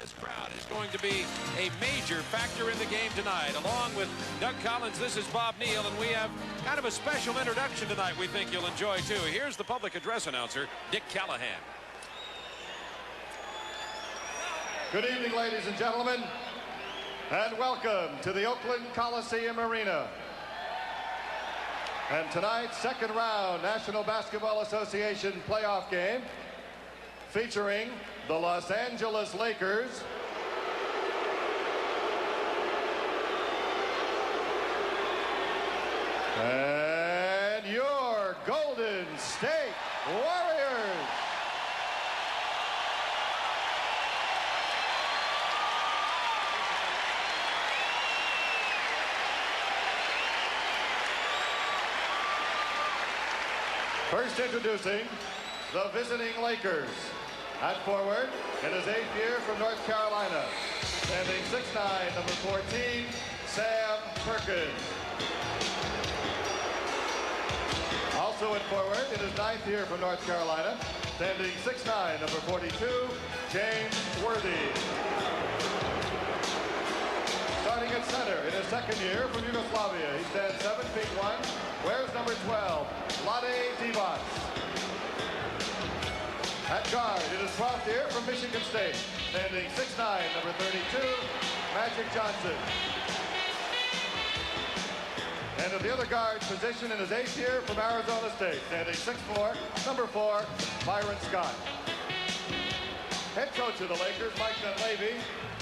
This crowd is going to be a major factor in the game tonight. Along with Doug Collins, this is Bob Neal, and we have kind of a special introduction tonight we think you'll enjoy, too. Here's the public address announcer, Dick Callahan. Good evening, ladies and gentlemen, and welcome to the Oakland Coliseum Arena. And tonight's second round National Basketball Association playoff game featuring the Los Angeles Lakers and your Golden State Warriors. First introducing the visiting Lakers. At forward, in his 8th year from North Carolina, standing 6'9", number 14, Sam Perkins. Also at forward, in his 9th year from North Carolina, standing 6'9", number 42, James Worthy. Starting at center, in his 2nd year from Yugoslavia, he stands 7'1", wears number 12, Vlade Divac. At guard, in his 12th year from Michigan State, standing 6'9", number 32, Magic Johnson. And at the other guard position, in his 8th year from Arizona State, standing 6'4", number 4, Byron Scott. Head coach of the Lakers, Mike Dunleavy,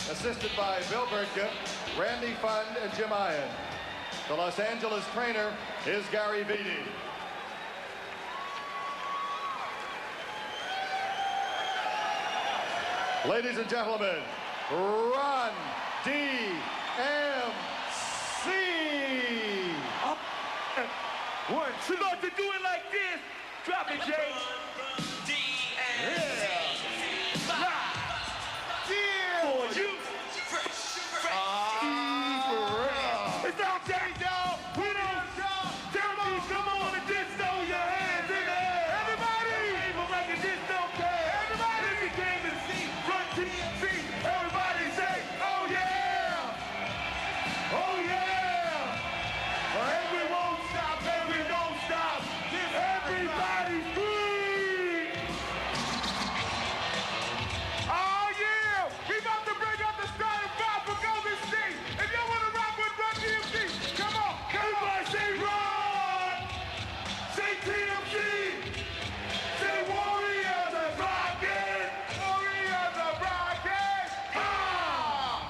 assisted by Bill Bertke, Randy Fund, and Jim Ian. The Los Angeles trainer is Gary Vitti. Ladies and gentlemen, Run DMC. Up and 1, 2. About to do it like this. Drop it, Jay. Yeah. For you. It's our day, y'all. We don't stop. Come on, and just throw your hands in the air. Everybody. People like a just don't care. Everybody. If you came to see Run DMC, everybody say, oh yeah. Oh yeah. And we won't stop, and we don't stop. Everybody free. Oh yeah. We about to bring up the starting five for Golden State. If y'all want to rock with Run DMC, come on. Everybody say Run. Say TMC. Say Warriors are rocking. Warriors are rocking. Ah!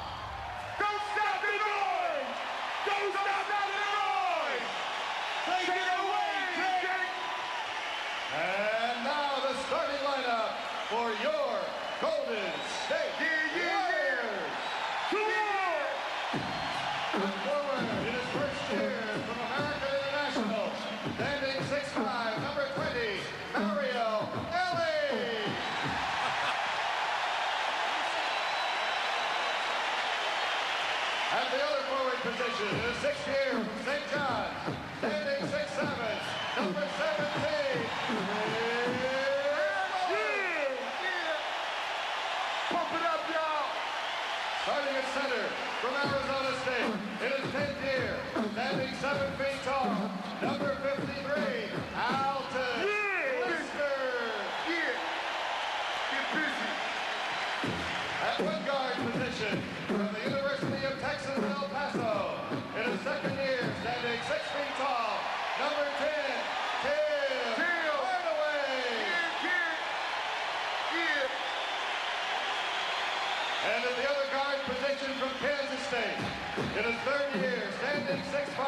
Don't stop the noise. Don't stop the noise. Take it away, Jake. And now the starting lineup for your Golden State Warriors. Forward in his 1st year from American International, standing 6'5", number 20, Mario Elie. At the other forward position, in his 6th year from St. John, standing 6'7", number 17. Pump it up, y'all. Starting at center from Arizona State, in his 10th year, standing 7 feet tall, number 53, Alton Lister. Yeah. Get busy. At one guard position from the University of Texas El Paso, in his 2nd year, standing 6 feet tall, number 10, Tim Hardaway. Yeah. And at the other guard position from Kansas State, in his 3rd year, standing 6'5",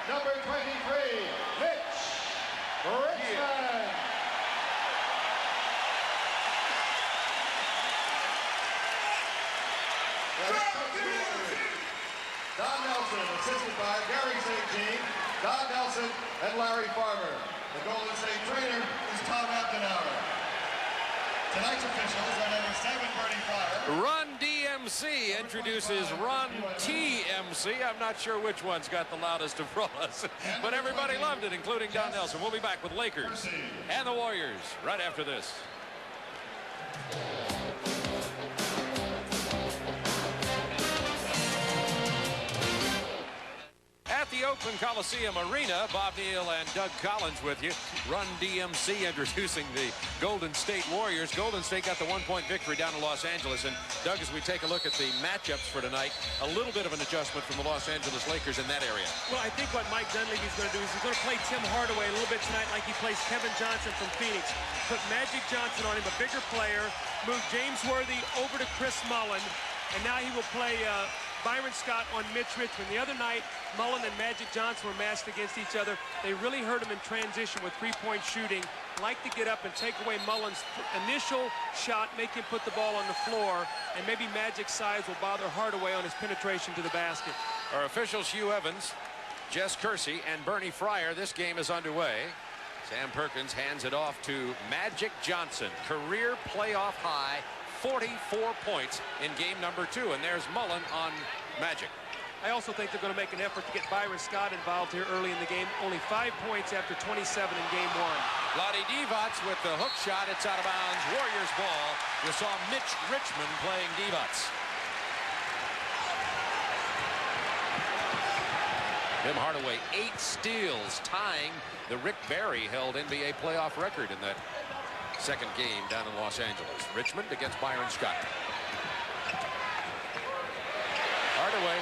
number 23, Mitch Richmond. Don Nelson, assisted by Gary St. Jean, Don Nelson, and Larry Farmer. The Golden State trainer is Tom Aptenauer. Tonight's officials are number 7, Bernie Fryer. Run DMC introduces Run TMC. I'm not sure which one's got the loudest applause, but everybody loved it, including Don Nelson. We'll be back with Lakers and the Warriors right after this. Oakland Coliseum Arena. Bob Neal and Doug Collins with you. Run DMC introducing the Golden State Warriors. Golden State got the one-point victory down in Los Angeles. And Doug, as we take a look at the matchups for tonight, a little bit of an adjustment from the Los Angeles Lakers in that area. Well, I think what Mike Dunleavy's going to do is he's going to play Tim Hardaway a little bit tonight like he plays Kevin Johnson from Phoenix. Put Magic Johnson on him, a bigger player. Move James Worthy over to Chris Mullin. And now he will play Byron Scott on Mitch Richmond. The other night, Mullin and Magic Johnson were matched against each other. They really hurt him in transition with three-point shooting. Like to get up and take away Mullin's initial shot, make him put the ball on the floor, and maybe Magic's size will bother Hardaway on his penetration to the basket. Our officials, Hugh Evans, Jess Kersey, and Bernie Fryer. This game is underway. Sam Perkins hands it off to Magic Johnson. Career playoff high, 44 points in game number 2. And there's Mullin on Magic. I also think they're going to make an effort to get Byron Scott involved here early in the game. Only 5 points after 27 in game 1. Vlade Divac with the hook shot. It's out of bounds. Warriors ball. You saw Mitch Richmond playing Divac. Tim Hardaway, 8 steals, tying the Rick Barry held NBA playoff record in that second game down in Los Angeles. Richmond against Byron Scott. Hardaway,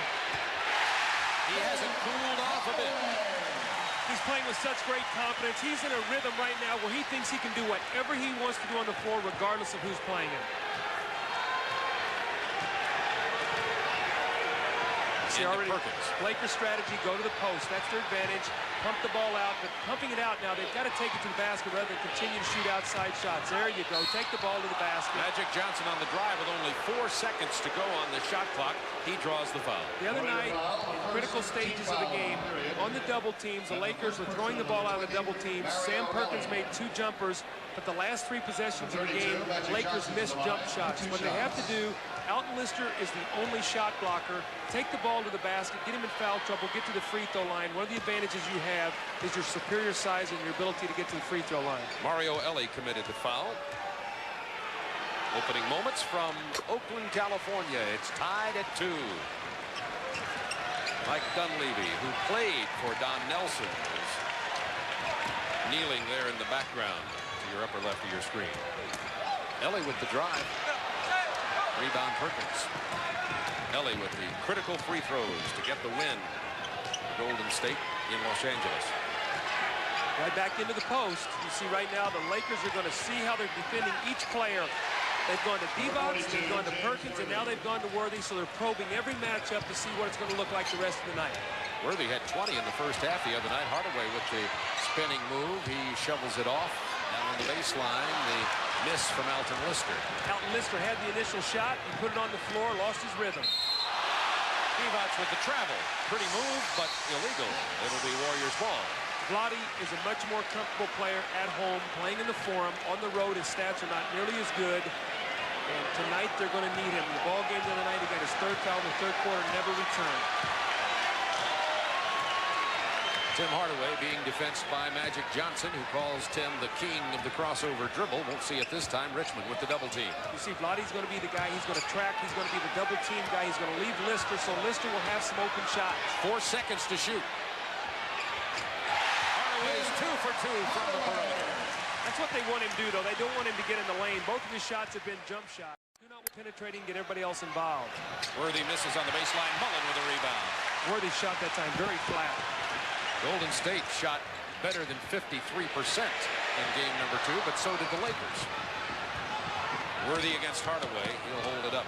he hasn't cooled off a bit. He's playing with such great confidence. He's in a rhythm right now where he thinks he can do whatever he wants to do on the floor regardless of who's playing him. See already, Lakers strategy, go to the post. That's their advantage. Pump the ball out, but pumping it out now, they've got to take it to the basket rather than continue to shoot outside shots. There you go. Take the ball to the basket. Magic Johnson on the drive with only 4 seconds to go on the shot clock. He draws the foul. The other night, in critical stages of the game, on the double teams, the Lakers were throwing the ball out of the double teams. Sam Perkins made 2 jumpers, but the last 3 possessions of the game, Lakers missed jump shots. What they have to do, Alton Lister is the only shot blocker. Take the ball to the basket, get him in foul trouble, get to the free throw line. One of the advantages you have is your superior size and your ability to get to the free throw line. Mario Elie committed the foul. Opening moments from Oakland, California. It's tied at 2. Mike Dunleavy, who played for Don Nelson, is kneeling there in the background to your upper left of your screen. Elie with the drive. Rebound Perkins. Elie with the critical free throws to get the win. Golden State in Los Angeles. Right back into the post. You see right now the Lakers are going to see how they're defending each player. They've gone to Divac, they've gone to Perkins, and now they've gone to Worthy, so they're probing every matchup to see what it's going to look like the rest of the night. Worthy had 20 in the first half the other night. Hardaway with the spinning move. He shovels it off down on the baseline. The miss from Alton Lister. Alton Lister had the initial shot. He put it on the floor, lost his rhythm. Divac with the travel. Pretty move, but illegal. It'll be Warriors ball. Vlade is a much more comfortable player at home, playing in the Forum. On the road, his stats are not nearly as good. And tonight, they're going to need him. In the ball game the other night, he got his 3rd foul in the 3rd quarter, never returned. Tim Hardaway being defensed by Magic Johnson, who calls Tim the king of the crossover dribble. Won't see it this time. Richmond with the double team. You see, Vlade's going to be the guy. He's going to track. He's going to be the double team guy. He's going to leave Lister, so Lister will have some open shots. 4 seconds to shoot. Hardaway's 2 for 2 from the perimeter. That's what they want him to do, though. They don't want him to get in the lane. Both of his shots have been jump shots. Do not penetrating, get everybody else involved. Worthy misses on the baseline. Mullin with a rebound. Worthy shot that time very flat. Golden State shot better than 53% in game number 2, but so did the Lakers. Worthy against Hardaway. He'll hold it up.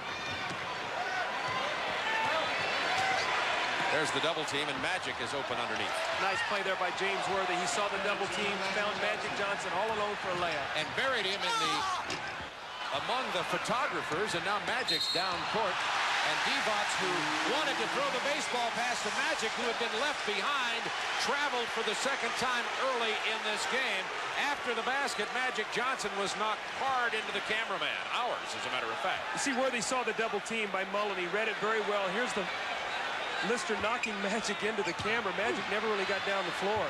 There's the double team, and Magic is open underneath. Nice play there by James Worthy. He saw the double team, found Magic Johnson all alone for a layup. And buried him in among the photographers, and now Magic's down court. And Divac, who wanted to throw the baseball pass to Magic, who had been left behind, traveled for the 2nd time early in this game. After the basket, Magic Johnson was knocked hard into the cameraman. Ours, as a matter of fact. You see, Worthy saw the double team by Mullin. He read it very well. Here's the Lister knocking Magic into the camera. Magic never really got down the floor.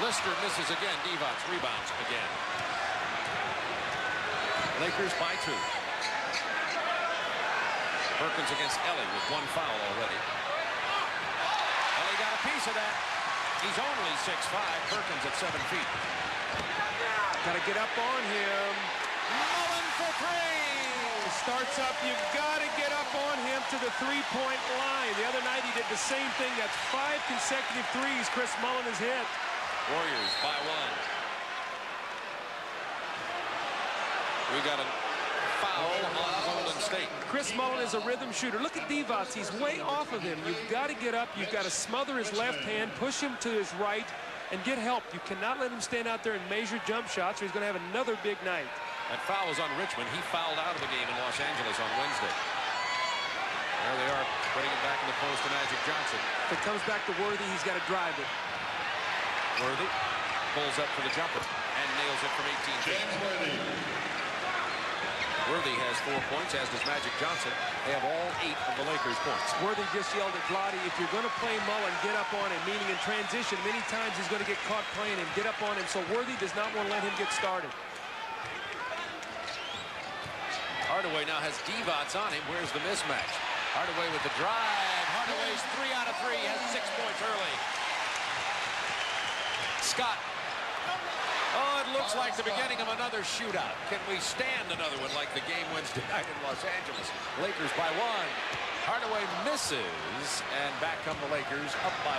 Lister misses again. Divac rebounds again. Lakers by 2. Perkins against Elie with 1 foul already. Elie got a a piece of that. He's only 6'5", Perkins at 7 feet. Got to get up on him. Mullen for three. Starts up. You've got to get up on him to the three-point line. The other night he did the same thing. That's 5 consecutive threes Chris Mullen has hit. Warriors by 1. We got a foul on Golden State. Chris Mullen is a rhythm shooter. Look at Divac. He's way off of him. You've got to get up. You've got to smother his left hand, push him to his right, and get help. You cannot let him stand out there and measure jump shots, or he's going to have another big night. That foul is on Richmond. He fouled out of the game in Los Angeles on Wednesday. There they are, putting it back in the post to Magic Johnson. If it comes back to Worthy, he's got to drive it. Worthy pulls up for the jumper and nails it from 18 feet. Worthy has 4 points, as does Magic Johnson. They have all 8 of the Lakers' points. Worthy just yelled at Vlade, if you're going to play Mullen, get up on him, meaning in transition. Many times he's going to get caught playing him. Get up on him. So Worthy does not want to let him get started. Hardaway now has Divac on him. Where's the mismatch? Hardaway with the drive. Hardaway's 3 out of 3. Has 6 points early. Scott. Oh, it looks like the beginning of another shootout. Can we stand another one like the game Wednesday night in Los Angeles? Lakers by 1. Hardaway misses, and back come the Lakers up by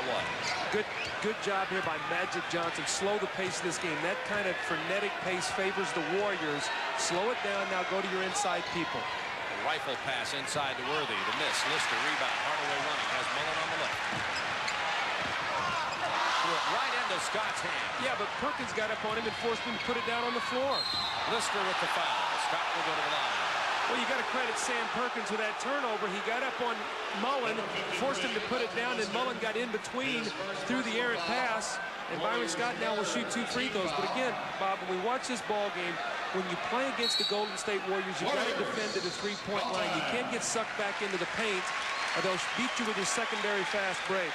1. Good job here by Magic Johnson. Slow the pace of this game. That kind of frenetic pace favors the Warriors. Slow it down now. Go to your inside people. A rifle pass inside to Worthy. The miss. Lister rebound. Hardaway running. Has Mullen on the left. Threw it right into Scott's hand. Yeah, but Perkins got up on him and forced him to put it down on the floor. Lister with the foul. Scott will go to the line. Well, you got to credit Sam Perkins with that turnover. He got up on Mullen, forced him to put it down, and Mullen got in between, through the errant pass, and Byron Scott now will shoot 2 free throws. But again, Bob, when we watch this ball game, when you play against the Golden State Warriors, you've got to defend to the three-point line. You can't get sucked back into the paint, or they'll beat you with your secondary fast break.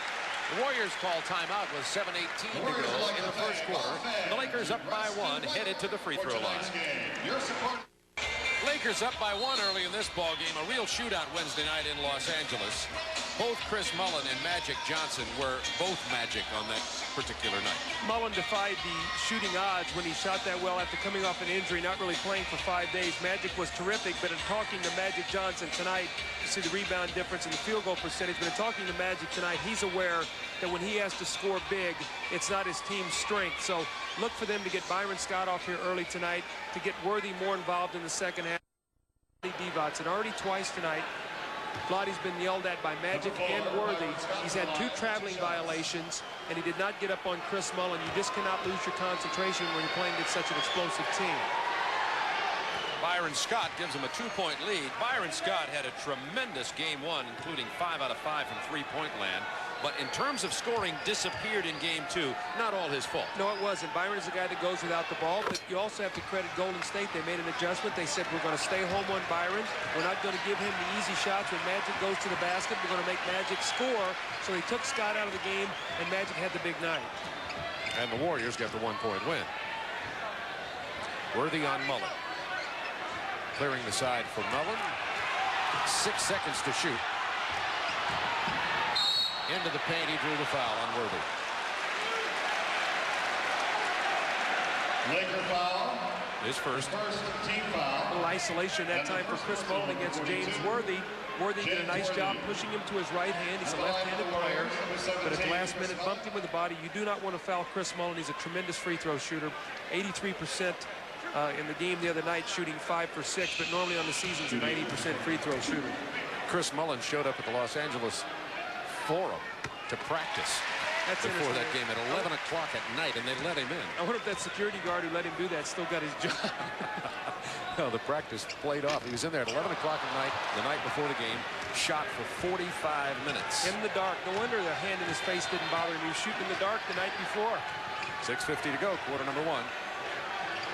The Warriors call timeout with 7:18 to go in the first quarter. The Lakers up by 1, headed to the free throw line. Lakers up by 1 early in this ball game. A real shootout Wednesday night in Los Angeles. Both Chris Mullen and Magic Johnson were both Magic on that particular night. Mullen defied the shooting odds when he shot that well after coming off an injury, not really playing for 5 days. Magic was terrific, but in talking to Magic Johnson tonight, you see the rebound difference and the field goal percentage, but in talking to Magic tonight, he's aware that when he has to score big, it's not his team's strength. So look for them to get Byron Scott off here early tonight, to get Worthy more involved in the second half. Divac, and already twice tonight, Vlade's been yelled at by Magic and Worthy. He's had 2 traveling violations, and he did not get up on Chris Mullen. You just cannot lose your concentration when you're playing against such an explosive team. Byron Scott gives him a 2-point lead. Byron Scott had a tremendous game 1, including 5 out of 5 from three-point land. But in terms of scoring, disappeared in game 2. Not all his fault. No, it wasn't. Byron is a guy that goes without the ball, but you also have to credit Golden State. They made an adjustment. They said, we're going to stay home on Byron. We're not going to give him the easy shots when Magic goes to the basket. We're going to make Magic score. So they took Scott out of the game, and Magic had the big night. And the Warriors get the 1-point win. Worthy on Mullen. Clearing the side for Mullen. 6 seconds to shoot. Into the paint, he drew the foul on Worthy. Laker foul. His first team foul. A little isolation that time for Chris Mullen against James Worthy. Worthy did a nice job pushing him to his right hand. He's a left-handed player, but at the last minute bumped him with the body. You do not want to foul Chris Mullen. He's a tremendous free throw shooter. 83% in the game the other night, shooting 5 for 6, but normally on the season he's an 90% free throw shooter. Chris Mullen showed up at the Los Angeles Forum to practice before that game at 11 o'clock at night, and they let him in. I wonder if that security guard who let him do that still got his job. No, the practice played off. He was in there at 11 o'clock at night, the night before the game, shot for 45 minutes. In the dark. No wonder the hand in his face didn't bother him. He was shooting in the dark the night before. 6:50 to go, quarter number 1.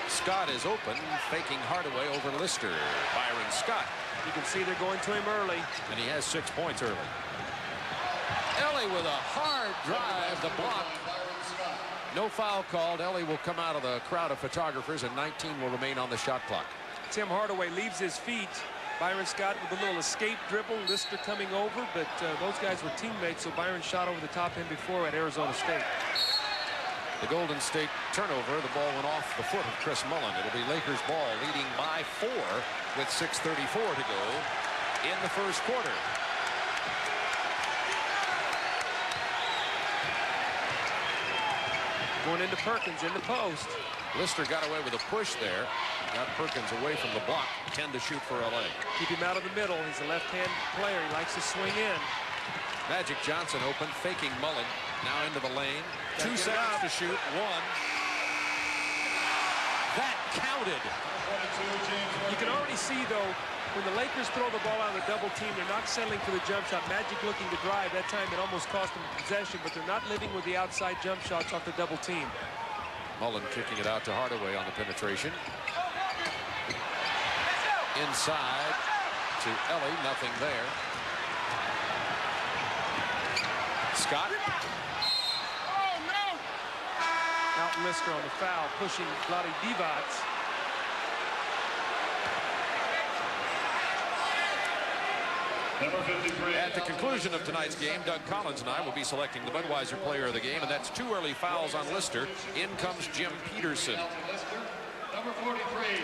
Scott is open, faking Hardaway over Lister. Byron Scott. You can see they're going to him early. And he has 6 points early. Ellie with a hard drive, the block. No foul called. Ellie will come out of the crowd of photographers, and 19 will remain on the shot clock. Tim Hardaway leaves his feet Byron Scott with a little escape dribble, Lister coming over, but those guys were teammates, so Byron shot over the top him before at Arizona State. The Golden State turnover, the ball went off the foot of Chris Mullen. It'll be Lakers ball, leading by 4 with 6:34 to go in the first quarter. Going into Perkins in the post. Lister got away with a push there. Got Perkins away from the block. 10 to shoot for LA. Keep him out of the middle. He's a left-hand player. He likes to swing in. Magic Johnson open, faking Mullen. Now into the lane. 2 seconds to shoot. 1. That counted. You can already see, though, when the Lakers throw the ball out of the double team, they're not settling for the jump shot. Magic looking to drive. That time it almost cost them possession, but they're not living with the outside jump shots off the double team. Mullen kicking it out to Hardaway on the penetration. Inside to Ellie. Nothing there. Scott. Oh, no! Out Lister on the foul, pushing Vlade Divac. At the conclusion of tonight's game, Doug Collins and I will be selecting the Budweiser player of the game, and that's 2 early fouls on Lister. In comes Jim Peterson. Number 43,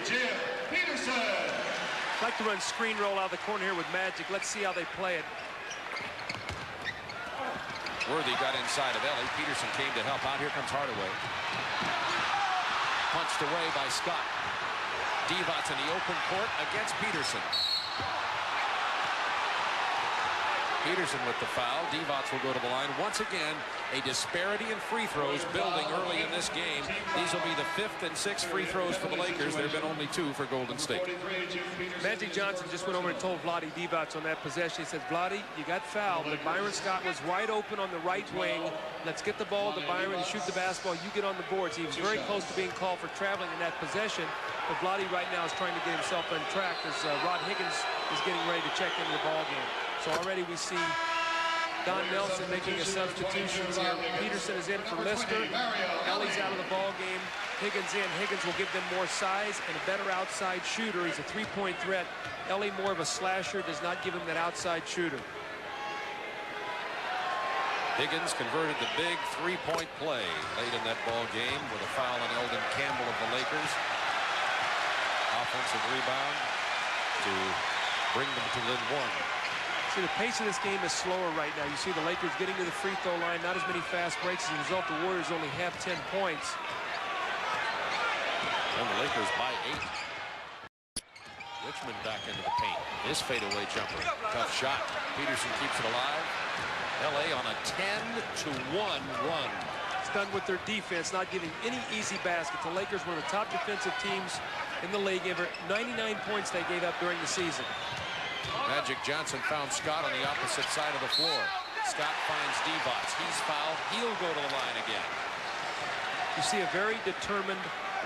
Jim Peterson. I'd like to run screen roll out of the corner here with Magic. Let's see how they play it. Worthy got inside of Ellie. Peterson came to help out. Here comes Hardaway. Punched away by Scott. Divac in the open court against Peterson. Peterson with the foul. Divac will go to the line. Once again, a disparity in free throws building early in this game. These will be the 5th and 6th free throws for the Lakers. There have been only 2 for Golden State. Magic Johnson just went over and told Vlade Divac on that possession. He says, Vlade, you got fouled, but Byron Scott was wide open on the right wing. Let's get the ball to Byron and shoot the basketball. You get on the boards. He was very close to being called for traveling in that possession, but Vlade right now is trying to get himself untracked as Rod Higgins is getting ready to check into the ball game. So already we see Don Nelson making a substitution here. Peterson is in for Lister. Ellie's out of the ball game. Higgins in. Higgins will give them more size and a better outside shooter. He's a 3-point threat. Ellie more of a slasher, does not give him that outside shooter. Higgins converted the big 3-point play late in that ball game with a foul on Eldon Campbell of the Lakers. Offensive rebound to bring them to within 1. See, the pace of this game is slower right now. You see the Lakers getting to the free throw line, not as many fast breaks. As a result, the Warriors only have 10 points. And the Lakers by 8. Richmond back into the paint. His fadeaway jumper. Tough shot. Peterson keeps it alive. LA on a 10-1 run. It's done with their defense, not giving any easy baskets. The Lakers were one of the top defensive teams in the league. Ever 99 points they gave up during the season. Magic Johnson found Scott on the opposite side of the floor. Scott finds Divac. He's fouled. He'll go to the line again. You see a very determined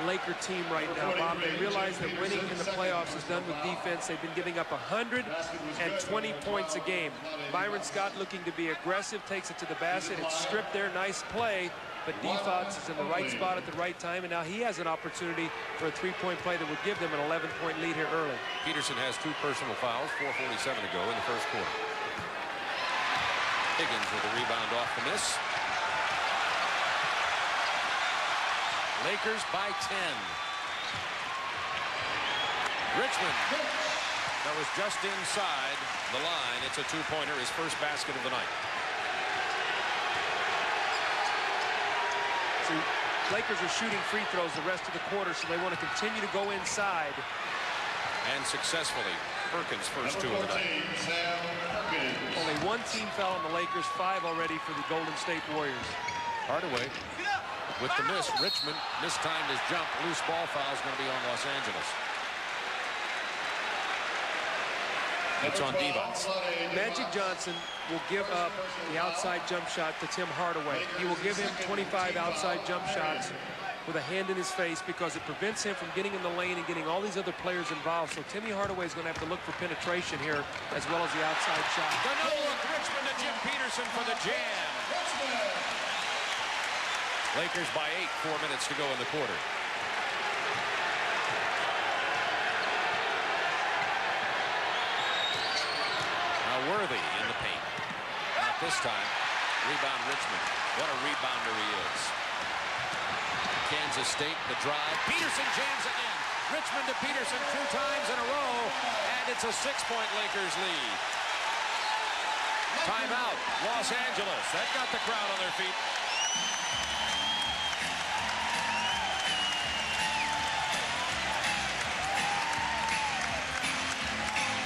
Laker team right now, Bob. They realize that winning in the playoffs is done with defense. They've been giving up 120 points a game. Byron Scott looking to be aggressive, takes it to the basket. It's stripped there. Nice play. But Divac is in the right spot at the right time, and now he has an opportunity for a 3-point play that would give them an 11-point lead here early. Peterson has 2 personal fouls, 4:47 to go in the first quarter. Higgins with a rebound off the miss. Lakers by 10. Richmond. That was just inside the line. It's a 2-pointer, his first basket of the night. See, Lakers are shooting free throws the rest of the quarter, so they want to continue to go inside. And successfully, Perkins' first 2 of the night. Only 1 team foul on the Lakers, 5 already for the Golden State Warriors. Hardaway with the miss. Richmond mistimed his jump. Loose ball foul is going to be on Los Angeles. It's on Divac. Magic Johnson will give up the outside jump shot to Tim Hardaway. He will give him 25 outside jump shots with a hand in his face because it prevents him from getting in the lane and getting all these other players involved. So Timmy Hardaway is going to have to look for penetration here as well as the outside shot. The no-look Richmond to Jim Peterson for the jam. Lakers by 8, 4 minutes to go in the quarter. this time. Rebound Richmond. What a rebounder he is. Kansas State, the drive. Peterson jams it in. Richmond to Peterson 2 times in a row, and it's a 6-point Lakers lead. Timeout, Los Angeles. That got the crowd on their feet.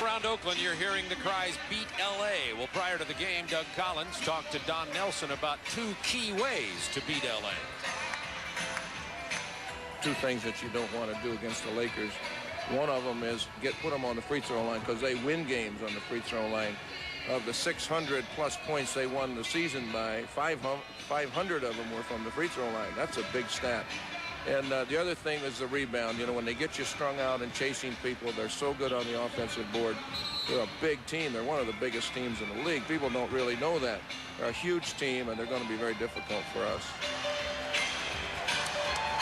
Around Oakland, you're hearing the cries, beat LA. Well, prior to the game, Doug Collins talked to Don Nelson about 2 key ways to beat LA. 2 things that you don't want to do against the Lakers. One of them is put them on the free throw line, because they win games on the free throw line. Of the 600-plus points they won the season by, 500 of them were from the free throw line. That's a big stat. And the other thing is the rebound. You know, when they get you strung out and chasing people, they're so good on the offensive board. They're a big team. They're one of the biggest teams in the league. People don't really know that. They're a huge team, and they're going to be very difficult for us.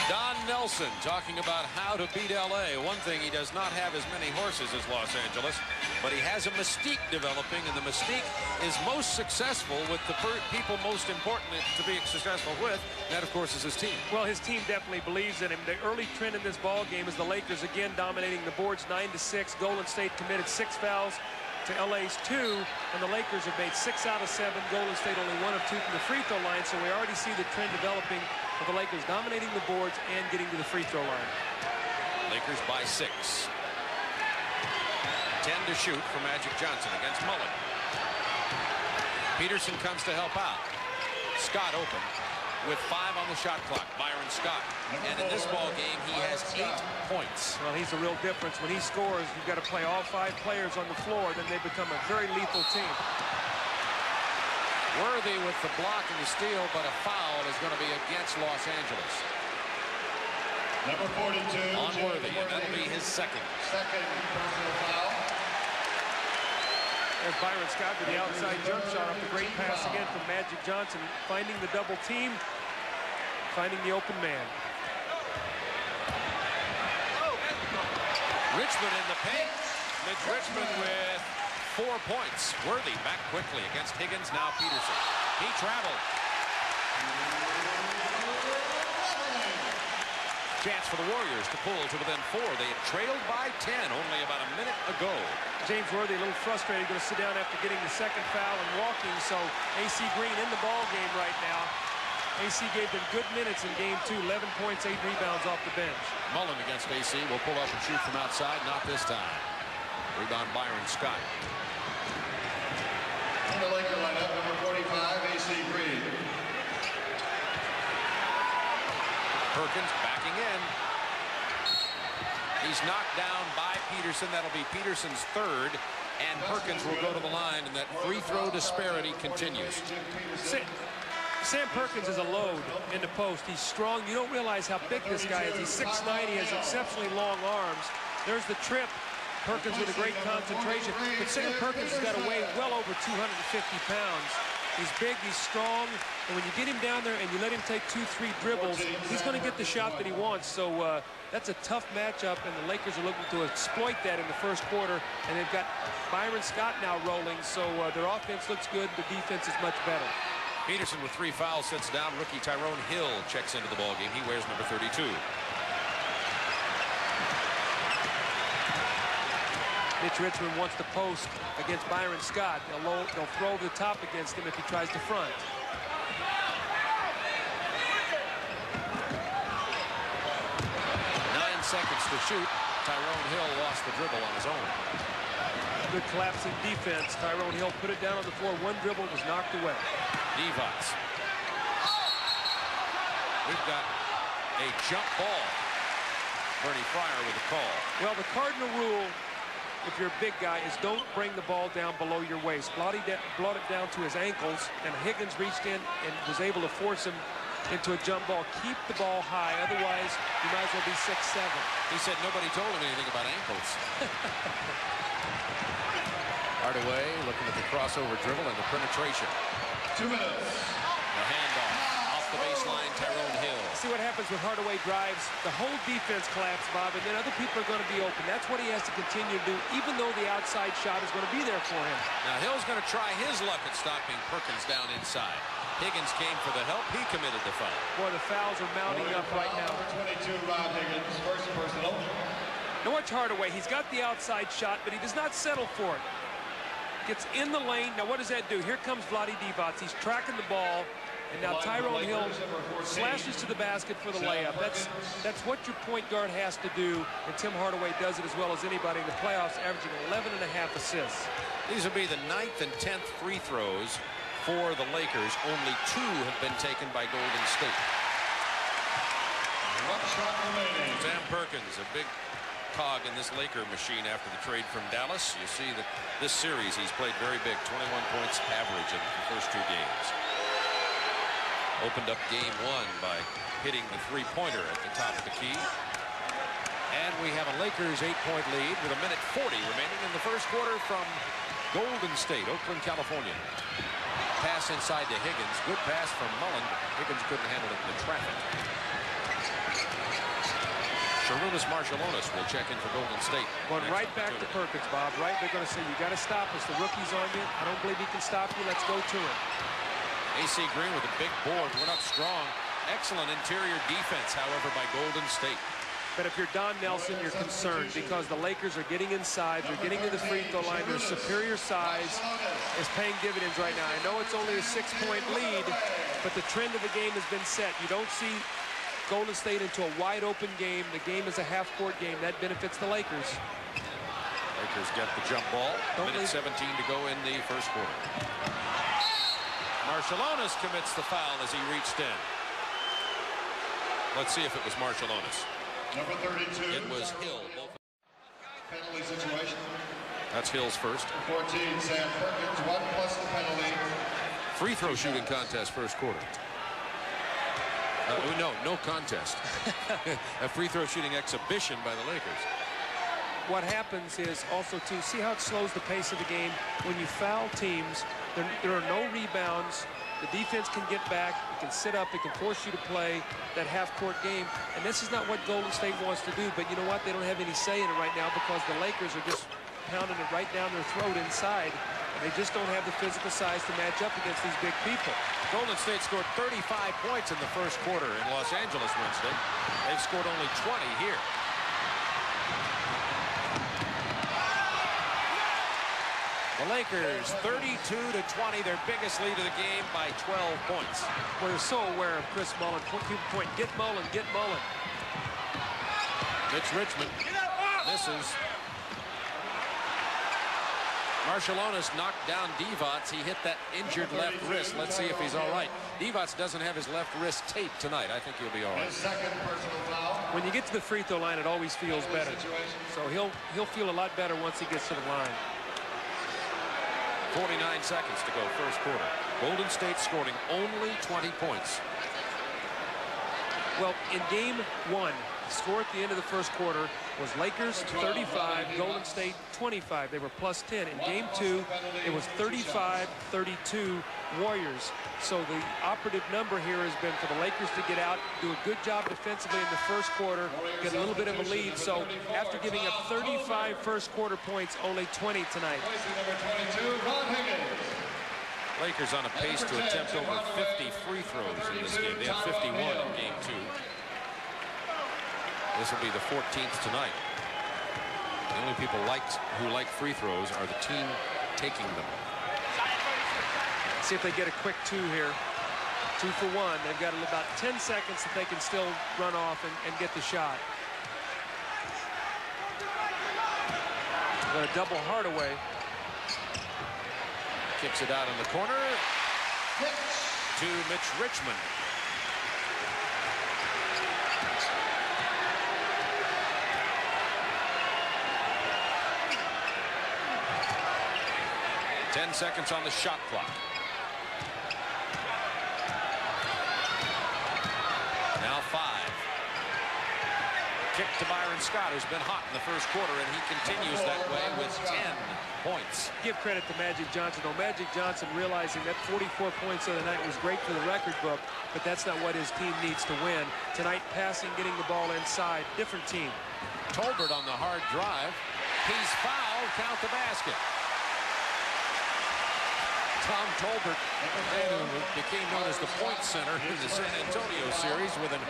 Don Nelson talking about how to beat LA. One thing, he does not have as many horses as Los Angeles, but he has a mystique developing, and the mystique is most successful with the people most important to be successful with. That, of course, is his team. Well, his team definitely believes in him. The early trend in this ball game is the Lakers again dominating the boards 9-6. Golden State committed 6 fouls to LA's 2, and the Lakers have made 6 out of 7. Golden State only 1 of 2 from the free throw line, so we already see the trend developing of the Lakers dominating the boards and getting to the free throw line. Lakers by 6. 10 to shoot for Magic Johnson against Mullen. Peterson comes to help out. Scott open with 5 on the shot clock. Byron Scott. And in this ball game, he has 8 points. Well, he's a real difference. When he scores, you've got to play all 5 players on the floor. Then they become a very lethal team. Worthy with the block and the steal, but a foul is going to be against Los Angeles. Number 42. On Worthy, and that'll be his second. Second personal foul. There's Byron Scott with the outside jump shot off the great pass again from Magic Johnson, finding the double team, finding the open man. Richmond in the paint. Mitch Richmond with 4 points. Worthy back quickly against Higgins, now Peterson. He traveled. Chance for the Warriors to pull to within 4. They had trailed by 10 only about a minute ago. James Worthy a little frustrated, going to sit down after getting the second foul and walking, so AC Green in the ball game right now. AC gave them good minutes in game 2, 11 points, 8 rebounds off the bench. Mullen against AC will pull up and shoot from outside, not this time. Rebound Byron Scott. In the Laker lineup, number 45, AC Green. Perkins backing in. He's knocked down by Peterson. That'll be Peterson's 3rd, and Perkins will go to the line, and that free throw disparity continues. Sam Perkins is a load in the post. He's strong. You don't realize how big this guy is. He's 6'9". He has exceptionally long arms. There's the trip. Perkins with a great concentration. But Sam Perkins has got to weigh well over 250 pounds. He's big, he's strong, and when you get him down there and you let him take 2-3 dribbles, he's going to get the shot that he wants. So that's a tough matchup, and the Lakers are looking to exploit that in the first quarter, and they've got Byron Scott now rolling, so their offense looks good, the defense is much better. Peterson with 3 fouls sits down. Rookie Tyrone Hill checks into the ballgame. He wears number 32. Mitch Richmond wants to post against Byron Scott. They'll throw over the top against him if he tries to front. 9 seconds to shoot. Tyrone Hill lost the dribble on his own. Good collapsing defense. Tyrone Hill put it down on the floor. 1 dribble was knocked away. Devos. We've got a jump ball. Bernie Fryer with a call. Well, the cardinal rule, if you're a big guy, is don't bring the ball down below your waist. Brought it down to his ankles, and Higgins reached in and was able to force him into a jump ball. Keep the ball high, otherwise you might as well be 6'7". He said nobody told him anything about ankles. Hardaway looking at the crossover dribble and the penetration. 2 minutes. The handoff off the baseline, Tyrone Hill. see what happens with Hardaway drives. The whole defense collapses, Bob, and then other people are going to be open. That's what he has to continue to do, even though the outside shot is going to be there for him. Now Hill's going to try his luck at stopping Perkins down inside. Higgins came for the help. He committed the foul. Boy, the fouls are mounting up right now. Number 22, Rob Higgins, first personal. Now watch Hardaway. He's got the outside shot, but he does not settle for it. Gets in the lane. Now what does that do? Here comes Vlade Divac. He's tracking the ball. And now Tyrone Hill slashes to the basket for the layup. That's what your point guard has to do, and Tim Hardaway does it as well as anybody in the playoffs, averaging 11.5 assists. These will be the 9th and 10th free throws for the Lakers. Only 2 have been taken by Golden State. Sam Perkins, a big cog in this Laker machine after the trade from Dallas. You see that this series he's played very big, 21 points average in the first 2 games. Opened up game 1 by hitting the three-pointer at the top of the key. And we have a Lakers 8-point lead with 1:40 remaining in the first quarter from Golden State, Oakland, California. Pass inside to Higgins. Good pass from Mullen, but Higgins couldn't handle it in the traffic. Sharunas Marciulionis will check in for Golden State. Going right back to Perkins, Bob. Right, they're going to say, you got to stop us. The rookie's on you. I don't believe he can stop you. Let's go to him. AC Green with a big board, went up strong. Excellent interior defense, however, by Golden State. But if you're Don Nelson, you're concerned because the Lakers are getting inside. They're getting to the free throw line. Their superior size is paying dividends right now. I know it's only a 6-point lead, but the trend of the game has been set. You don't see Golden State into a wide-open game. The game is a half-court game. That benefits the Lakers. Lakers get the jump ball. Minute 17 to go in the first quarter. Marciulionis commits the foul as he reached in. Let's see if it was Marciulionis. Number 32. It was Hill. Penalty situation. That's Hill's first. 14, Sam Perkins, 1 plus the penalty. Free throw shooting contest first quarter. No contest. A free throw shooting exhibition by the Lakers. What happens is also, too, see how it slows the pace of the game? When you foul teams, there are no rebounds. The defense can get back. It can sit up. It can force you to play that half-court game. And this is not what Golden State wants to do. But you know what? They don't have any say in it right now because the Lakers are just pounding it right down their throat inside. And they just don't have the physical size to match up against these big people. Golden State scored 35 points in the first quarter in Los Angeles Wednesday. They've scored only 20 here. The Lakers 32-20, their biggest lead of the game by 12 points. Well, they're so aware of Chris Mullen. People point, get Mullen, get Mullen. Mitch Richmond misses. Marciulionis knocked down Divac. He hit that injured left wrist. Let's see if he's all right. Divac doesn't have his left wrist taped tonight. I think he'll be all right. Second personal foul. When you get to the free throw line, it always feels better. So he'll feel a lot better once he gets to the line. 49 seconds to go, first quarter. Golden State scoring only 20 points. Well, in game 1, the score at the end of the first quarter was Lakers 35, Golden State 25. They were plus 10. In game 2, it was 35-32 Warriors. So the operative number here has been for the Lakers to get out, do a good job defensively in the first quarter, get a little bit of a lead. So after giving up 35 first quarter points, only 20 tonight. Lakers on a pace to attempt over 50 free throws in this game. They had 51 in game 2. This will be the 14th tonight. The only people who like free throws are the team taking them. See if they get a quick 2 here. 2 for 1. They've got about 10 seconds that they can still run off and get the shot. Going to double Hardaway. Kicks it out in the corner to Mitch Richmond. Ten seconds on the shot clock. Now 5. kick to Byron Scott, who's been hot in the first quarter, and he continues that way with 10 points. Give credit to Magic Johnson, though. Magic Johnson realizing that 44 points the other night was great for the record book, but that's not what his team needs to win. Tonight, passing, getting the ball inside, different team. Tolbert on the hard drive. He's fouled. Count the basket. Tom Tolbert, who became known as the point center in the San Antonio series, with an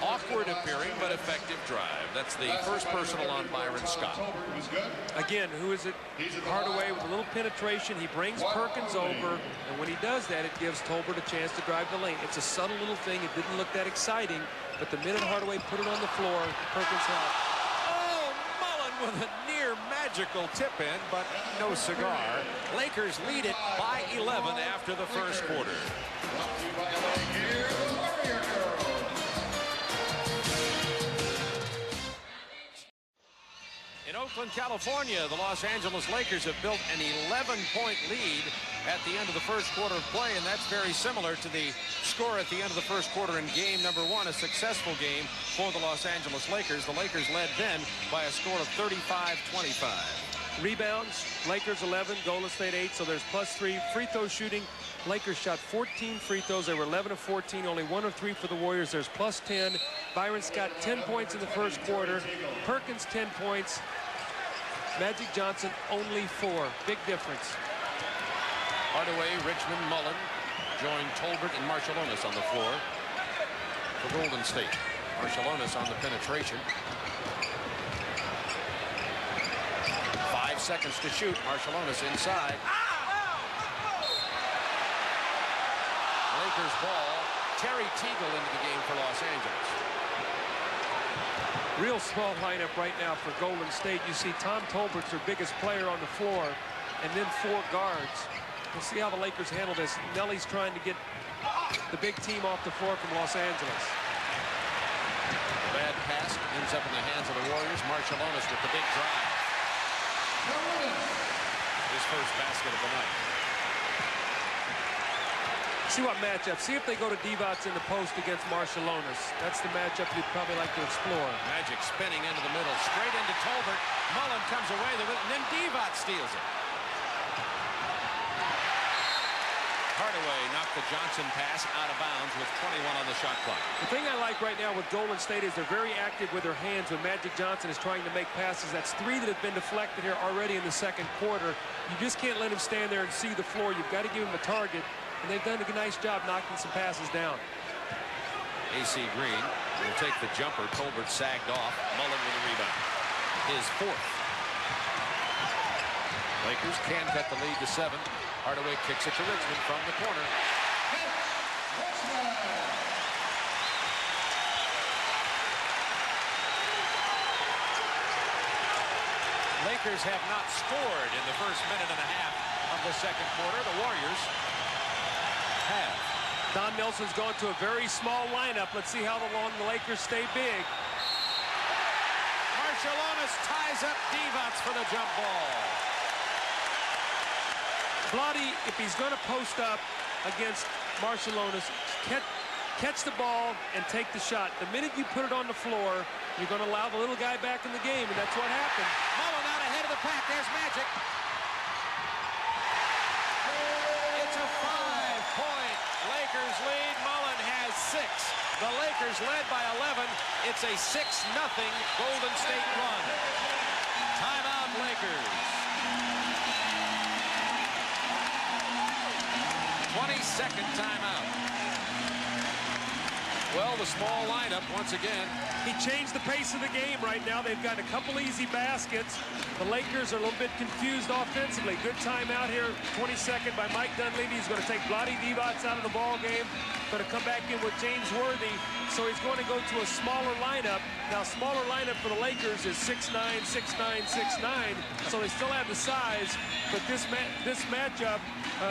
awkward appearing but effective drive. That's the first personal on Byron Scott. Again, who is it? Hardaway with a little penetration. He brings Perkins over, and when he does that, it gives Tolbert a chance to drive the lane. It's a subtle little thing. It didn't look that exciting, but the minute Hardaway put it on the floor, Perkins helped. Oh, Mullen with a near magical tip-in, but no cigar. Lakers lead it by 11 after the first quarter. In Oakland, California, the Los Angeles Lakers have built an 11-point lead at the end of the first quarter of play, and that's very similar to the score at the end of the first quarter in game number 1, a successful game for the Los Angeles Lakers. The Lakers led then by a score of 35-25. Rebounds, Lakers 11, Golden State 8, so there's +3. Free throw shooting, Lakers shot 14 free throws. They were 11 of 14, only 1 of 3 for the Warriors. There's +10. Byron Scott 10 points in the first quarter. Perkins 10 points. Magic Johnson only 4. Big difference. Hardaway, Richmond, Mullen joined Tolbert and Marciulionis on the floor for Golden State. Marciulionis on the penetration. 5 seconds to shoot. Marciulionis inside. Lakers ball. Terry Teagle into the game for Los Angeles. Real small lineup right now for Golden State. You see Tom Tolbert's their biggest player on the floor, and then 4 guards. We'll see how the Lakers handle this. Nelly's trying to get the big team off the floor from Los Angeles. Bad pass ends up in the hands of the Warriors. Marciulionis with the big drive. His first basket of the night. See what matchup. See if they go to Divac in the post against Marciulionis. That's the matchup you'd probably like to explore. Magic spinning into the middle, straight into Tolbert. Mullen comes away with it, and then Divac steals it. Hardaway knocked the Johnson pass out of bounds with 21 on the shot clock. The thing I like right now with Golden State is they're very active with their hands when Magic Johnson is trying to make passes. That's 3 that have been deflected here already in the second quarter. You just can't let him stand there and see the floor. You've got to give him a target, and they've done a nice job knocking some passes down. AC Green will take the jumper. Tolbert sagged off. Mullen with a rebound. His 4th. Lakers can cut the lead to 7. Hardaway kicks it to Richmond from the corner. Lakers have not scored in the first minute and a half of the second quarter. The Warriors have. Don Nelson's gone to a very small lineup. Let's see how long the Lakers stay big. Marciulionis ties up Divac for the jump ball. Bloody, if he's going to post up against Marciulionis, catch the ball and take the shot. The minute you put it on the floor, you're going to allow the little guy back in the game, and that's what happened. Mullen out ahead of the pack. There's Magic. It's a 5-point Lakers lead. Mullen has 6. The Lakers led by 11. It's a 6-0 Golden State run. Timeout, Lakers. 22nd timeout. Well, the small lineup once again. He changed the pace of the game right now. They've got a couple easy baskets. The Lakers are a little bit confused offensively. Good timeout here, 22nd by Mike Dunleavy. He's going to take Vlade Divac out of the ball game. Going to come back in with James Worthy. So he's going to go to a smaller lineup. Now, smaller lineup for the Lakers is 6'9", 6'9", 6'9". So they still have the size. But this matchup,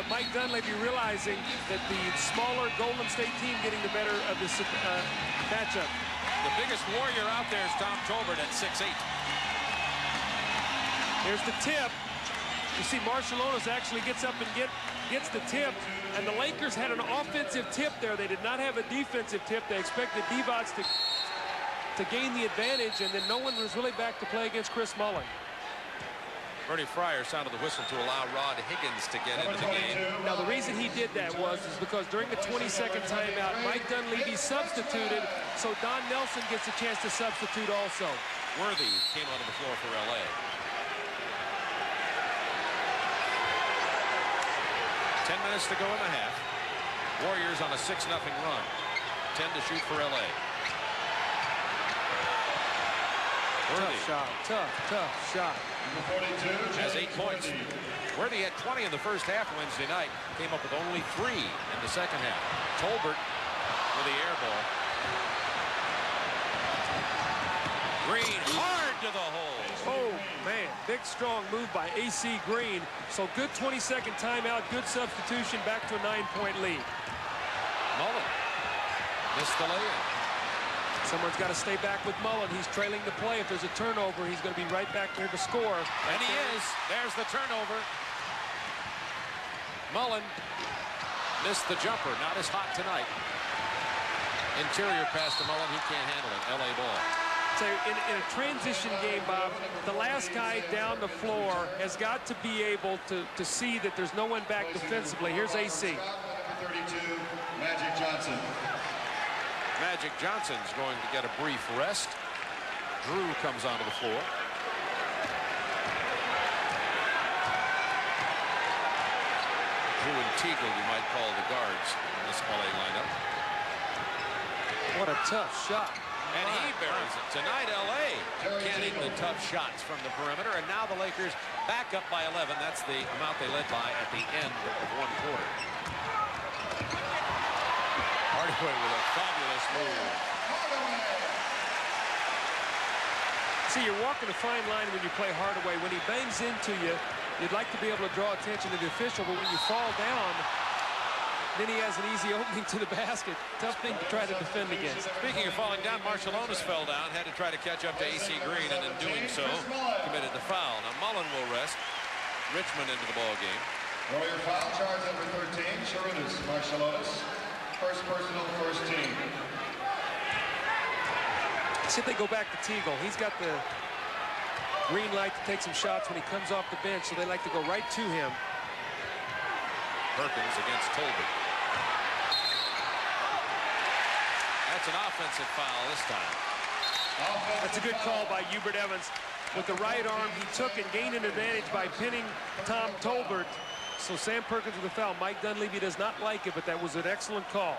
Mike Dunleavy realizing that the smaller Golden State team getting the better of this matchup. The biggest warrior out there is Tom Tolbert at 6'8". There's the tip. You see Marciulionis actually gets up and gets the tip. And the Lakers had an offensive tip there. They did not have a defensive tip. They expected Divac to... to gain the advantage, and then no one was really back to play against Chris Mullen. Bernie Fryer sounded the whistle to allow Rod Higgins to get into the game. Now, the reason he did that is because during the 22nd timeout, Mike Dunleavy substituted, so Don Nelson gets a chance to substitute also. Worthy came onto the floor for L.A. 10 minutes to go in the half. Warriors on a 6-0 run. 10 to shoot for L.A. Worthy. Tough shot. Has 8 points. Worthy had 20 in the first half Wednesday night. Came up with only 3 in the second half. Tolbert with the air ball. Green hard to the hole. Oh, man. Big, strong move by A.C. Green. So good 22nd timeout. Good substitution. Back to a 9-point lead. Mullen missed the lay-in. Someone's got to stay back with Mullen. He's trailing the play. If there's a turnover, he's going to be right back there to score. And he is. There's the turnover. Mullen missed the jumper. Not as hot tonight. Interior pass to Mullen. He can't handle it. L.A. ball. So in a transition game, Bob, the last guy down the floor has got to be able to see that there's no one back defensively. Here's A.C. 32, Magic Johnson. Magic Johnson's going to get a brief rest. Drew comes onto the floor. Drew and Teagle, you might call the guards in this LA lineup. What a tough shot. And he buries it. Tonight, LA getting the tough shots from the perimeter. And now the Lakers back up by 11. That's the amount they led by at the end of one quarter. Hardaway with a fabulous move. See, you're walking a fine line when you play Hardaway. When he bangs into you, you'd like to be able to draw attention to the official, but when you fall down, then he has an easy opening to the basket. Tough thing to try to defend against. Speaking of falling down, Marciulionis fell down, had to try to catch up to A.C. Green, and in doing so, committed the foul. Now Mullen will rest. Richmond into the ball game. Warrior foul charge number 13, Sharunas, Marciulionis. First personal, first team. See if they go back to Teagle. He's got the green light to take some shots when he comes off the bench, so they like to go right to him. Perkins against Tolbert. That's an offensive foul this time. That's a good call by Hubert Evans. With the right arm, he took and gained an advantage by pinning Tom Tolbert. So Sam Perkins with a foul. Mike Dunleavy does not like it, but that was an excellent call.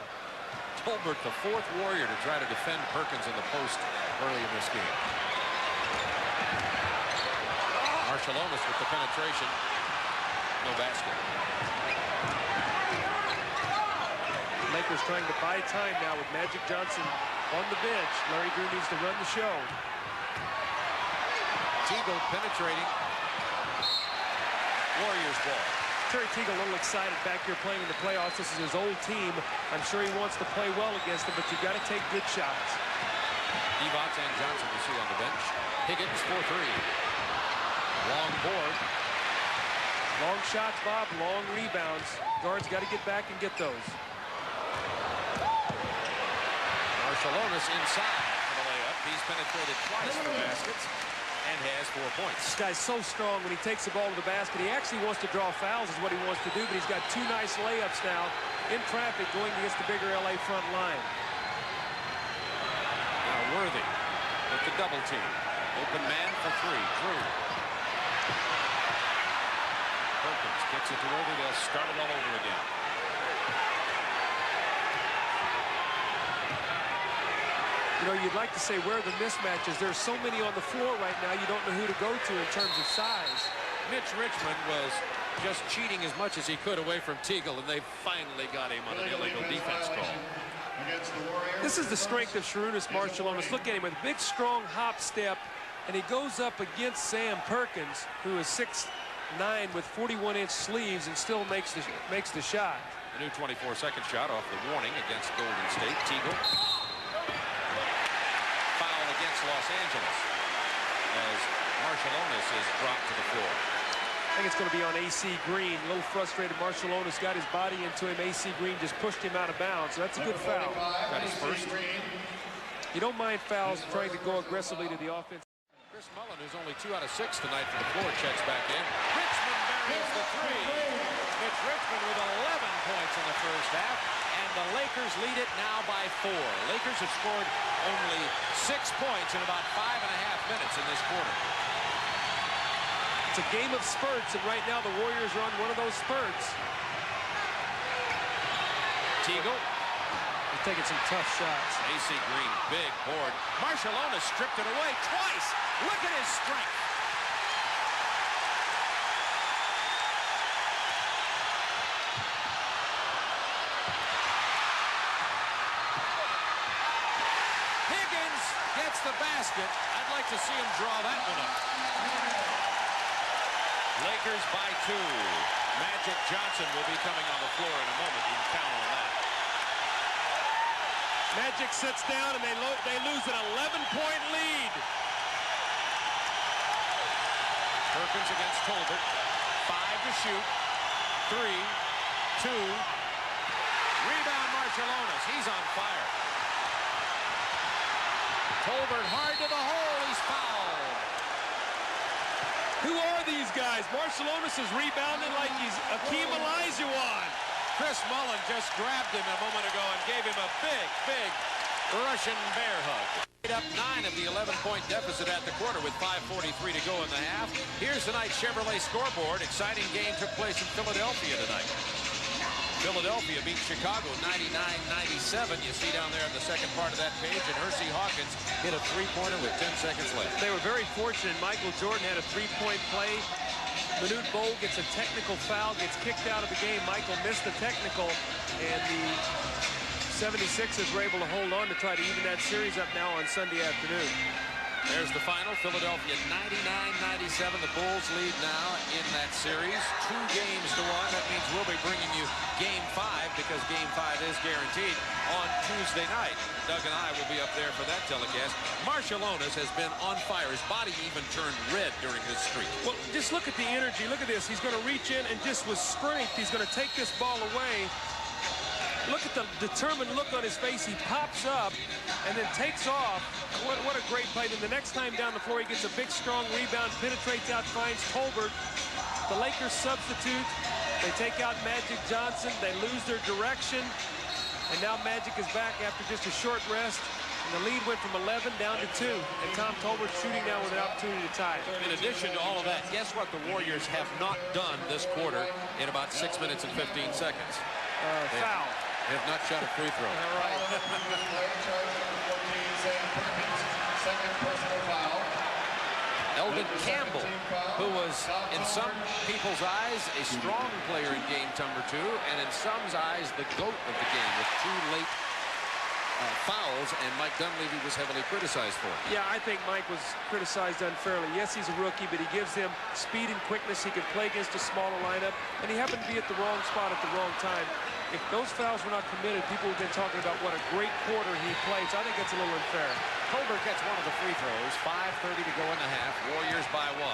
Tolbert, the fourth Warrior to try to defend Perkins in the post early in this game. Marciulionis with the penetration. No basket. Lakers trying to buy time now with Magic Johnson on the bench. Larry Drew needs to run the show. Teagle penetrating. Warriors ball. Terry Teagle a little excited back here playing in the playoffs. This is his old team. I'm sure he wants to play well against them, but you've got to take good shots. Divac and Johnson we see on the bench. Higgins 4-3. Long board. Long shots, Bob. Long rebounds. Guards got to get back and get those. Marciulionis inside for the layup. He's penetrated twice for baskets and has 4 points. This guy's so strong when he takes the ball to the basket. He actually wants to draw fouls is what he wants to do, but he's got 2 nice layups now in traffic going against the bigger LA front line. Now Worthy with the double team. Open man for 3. Drew. Perkins gets it to Worthy. They'll start it all over again. You know, you'd like to say where are the mismatches. There's so many on the floor right now, you don't know who to go to in terms of size. Mitch Richmond was just cheating as much as he could away from Teagle, and they finally got him on an illegal defense call. This is the strength of Sharunas Marciulionis. Look at him with a big, strong hop step, and he goes up against Sam Perkins, who is 6'9" with 41-inch sleeves and still makes the shot. The new 24-second shot off the warning against Golden State. Teagle. Foul against Los Angeles as Marciulionis is dropped to the floor. I think it's going to be on A.C. Green. A little frustrated. Marciulionis got his body into him. A.C. Green just pushed him out of bounds. So that's a good foul. Got his first. You don't mind fouls trying to go aggressively to the offense. Chris Mullen, who's only 2 out of 6 tonight from the floor, checks back in. Richmond buries the 3. It's Richmond with 11 points in the first half, and the Lakers lead it now by 4. Lakers have scored only 6 points in about 5.5 minutes in this quarter. It's a game of spurts, and right now the Warriors are on one of those spurts. Teagle. They're taking some tough shots. AC Green, big board. Marciulionis stripped it away twice. Look at his strength. Higgins gets the basket. I'd like to see him draw that one up. Lakers by 2. Magic Johnson will be coming on the floor in a moment. You can count on that. Magic sits down, and they lose an 11-point lead. Perkins against Tolbert. 5 to shoot. 3, 2. Rebound Marciulionis. He's on fire. Tolbert hard to the hole. He's fouled. Who are these guys? Marciulionis is rebounding like he's Akeem Olajuwon. Chris Mullen just grabbed him a moment ago and gave him a big, big Russian bear hug. Up 9 of the 11-point deficit at the quarter with 5:43 to go in the half. Here's tonight's Chevrolet scoreboard. Exciting game took place in Philadelphia tonight. Philadelphia beat Chicago 99-97. You see down there in the second part of that page, and Hersey Hawkins hit a 3-pointer with 10 seconds left. They were very fortunate. Michael Jordan had a 3-point play. Manute Bol gets a technical foul, gets kicked out of the game. Michael missed the technical, and the 76ers were able to hold on to try to even that series up now on Sunday afternoon. There's the final. Philadelphia 99-97. The Bulls lead now in that series. 2 games to 1. That means we'll be bringing you Game 5 because Game 5 is guaranteed on Tuesday night. Doug and I will be up there for that telecast. Marciulionis has been on fire. His body even turned red during this streak. Well, just look at the energy. Look at this. He's going to reach in and just with strength, he's going to take this ball away. Look at the determined look on his face. He pops up and then takes off. What a great play. Then the next time down the floor, he gets a big, strong rebound, penetrates out, finds Tolbert. The Lakers substitute. They take out Magic Johnson. They lose their direction. And now Magic is back after just a short rest. And the lead went from 11 down to 2. And Tom Tolbert shooting now with an opportunity to tie it. In addition to all of that, guess what the Warriors have not done this quarter in about 6 minutes and 15 seconds? Foul. They have not shot a free throw. All right. Second personal foul. Eldon Campbell, who was, in some people's eyes, a strong player in game number 2, and in some's eyes, the GOAT of the game with 2 late fouls, and Mike Dunleavy was heavily criticized for it. Yeah, I think Mike was criticized unfairly. Yes, he's a rookie, but he gives them speed and quickness. He could play against a smaller lineup, and he happened to be at the wrong spot at the wrong time. If those fouls were not committed, people have been talking about what a great quarter he played, so I think that's a little unfair. Tolbert gets one of the free throws. 5:30 to go in the half. Warriors by 1.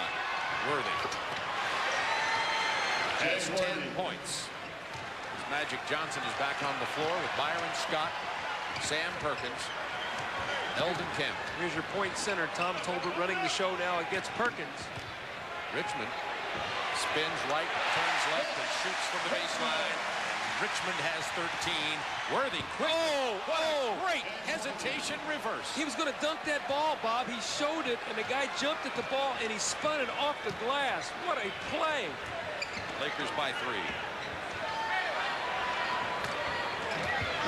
Worthy. Just 10 points. Magic Johnson is back on the floor with Byron Scott, Sam Perkins, Eldon Campbell. Here's your point center, Tom Tolbert, running the show now against Perkins. Richmond spins right, turns left, and shoots from the baseline. Richmond has 13. Worthy, quick. Oh, great hesitation reverse. He was going to dunk that ball, Bob. He showed it, and the guy jumped at the ball, and he spun it off the glass. What a play. Lakers by 3.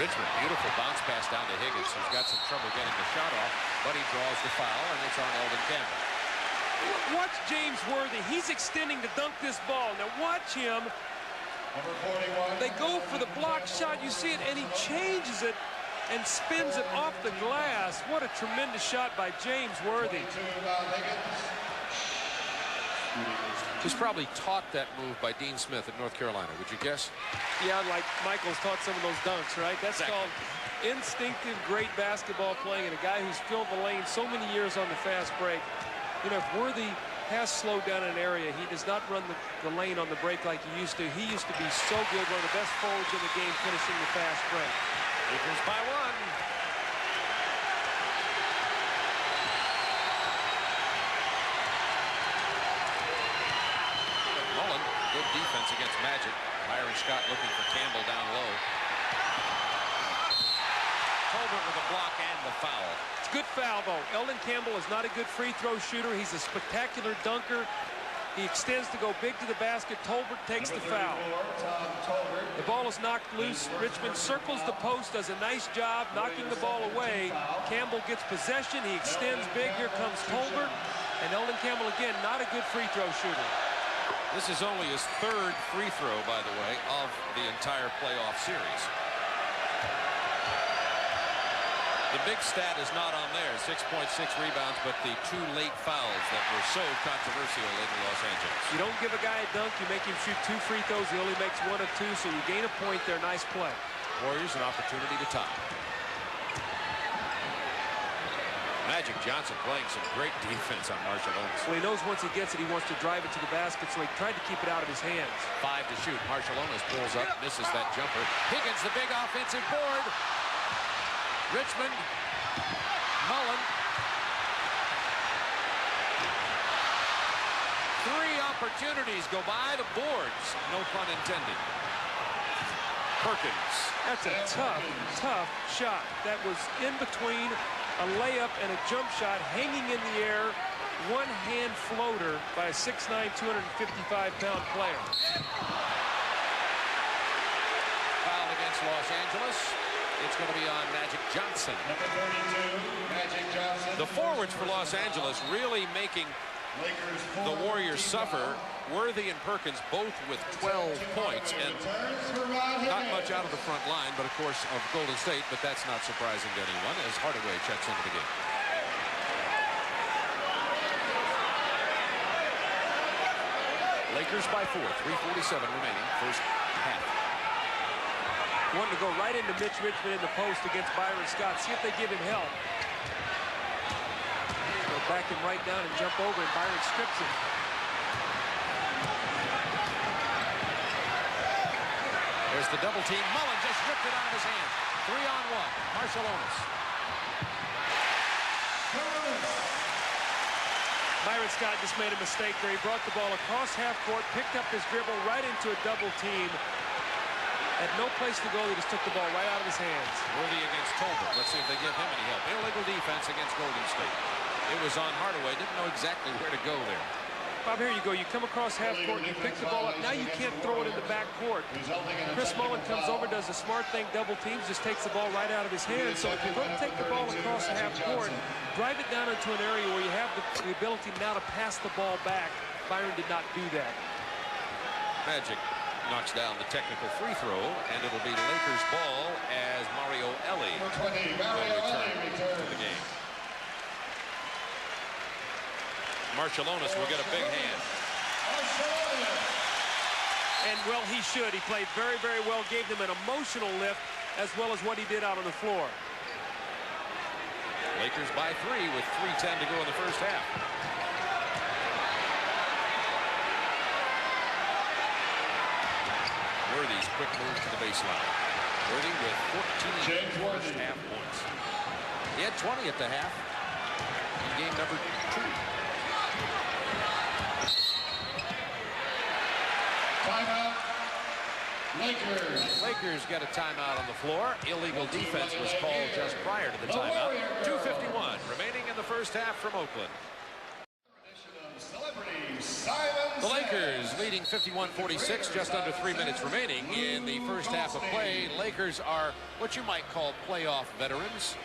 Richmond, beautiful bounce pass down to Higgins, who's got some trouble getting the shot off, but he draws the foul, and it's on Eldon Campbell. Watch James Worthy. He's extending to dunk this ball. Now watch him. Number 41. They go for the block shot. You see it, and he changes it and spins it off the glass. What a tremendous shot by James Worthy. He's probably taught that move by Dean Smith at North Carolina, would you guess? Yeah, like Michael's taught some of those dunks, right? That's exactly. called instinctive, great basketball playing, and a guy who's filled the lane so many years on the fast break. You know, if Worthy has slowed down an area, he does not run the lane on the break like he used to. He used to be so good, one of the best forwards in the game, finishing the fast break. Lakers by 1. defense against Magic. Byron Scott looking for Campbell down low. Tolbert with a block and the foul. It's a good foul, though. Eldon Campbell is not a good free throw shooter. He's a spectacular dunker. He extends to go big to the basket. Tolbert takes the foul. The ball is knocked loose. Richmond circles the post, does a nice job knocking the ball away. Campbell gets possession. He extends big. Here comes Tolbert. And Eldon Campbell, again, not a good free throw shooter. This is only his third free throw, by the way, of the entire playoff series. The big stat is not on there, 6.6 rebounds, but the 2 late fouls that were so controversial in Los Angeles. You don't give a guy a dunk, you make him shoot 2 free throws. He only makes 1 of 2, so you gain a point there. Nice play. Warriors an opportunity to tie. Magic Johnson playing some great defense on Marshall Onis. Well, he knows once he gets it, he wants to drive it to the basket, so he tried to keep it out of his hands. 5 to shoot. Marshall Onis pulls up, misses that jumper. Higgins, the big offensive board. Richmond, Mullen. 3 opportunities go by the boards. No pun intended. Perkins. That's a tough shot. That was in between a layup and a jump shot, hanging in the air. One-hand floater by a 6'9", 255-pound player. Foul against Los Angeles. It's going to be on Magic Johnson. Number 32, Magic Johnson. The forwards for Los Angeles really making the Warriors suffer. Worthy and Perkins both with 12 points, and not much out of the front line, but of course of Golden State, but that's not surprising to anyone as Hardaway checks into the game. Lakers by 4, 3:47 remaining, first half. Wanted to go right into Mitch Richmond in the post against Byron Scott. See if they give him help. They'll back him right down and jump over, and Byron strips him. There's the double team. Mullen just ripped it out of his hand. 3-on-1. Marshall Onis. Byron Scott just made a mistake there. He brought the ball across half court, picked up his dribble right into a double team. Had no place to go. He just took the ball right out of his hands. Worthy against Tolbert. Let's see if they give him any help. Illegal defense against Golden State. It was on Hardaway. Didn't know exactly where to go there. Bob, here you go. You come across half court, you pick the ball up. Now you can't throw it in the back court. Chris Mullen comes over, does a smart thing, double teams, just takes the ball right out of his hands. So if you don't take the ball across the half court, drive it down into an area where you have the ability now to pass the ball back. Byron did not do that. Magic knocks down the technical free throw, and it'll be Lakers ball as Mario Ellie will return to the game. Marshall Onis will get a big hand. And, well, he should. He played very, very well, gave them an emotional lift as well as what he did out on the floor. Lakers by 3 with 3:10 to go in the first half. Worthy's quick move to the baseline. Worthy with 14 first half points. He had 20 at the half in game number 2. Timeout. Lakers. Lakers get a timeout on the floor. Illegal defense was called just prior to the timeout. 2:51 remaining in the first half from Oakland. The Lakers leading 51-46, just under 3 minutes remaining in the first half of play. Lakers are what you might call playoff veterans.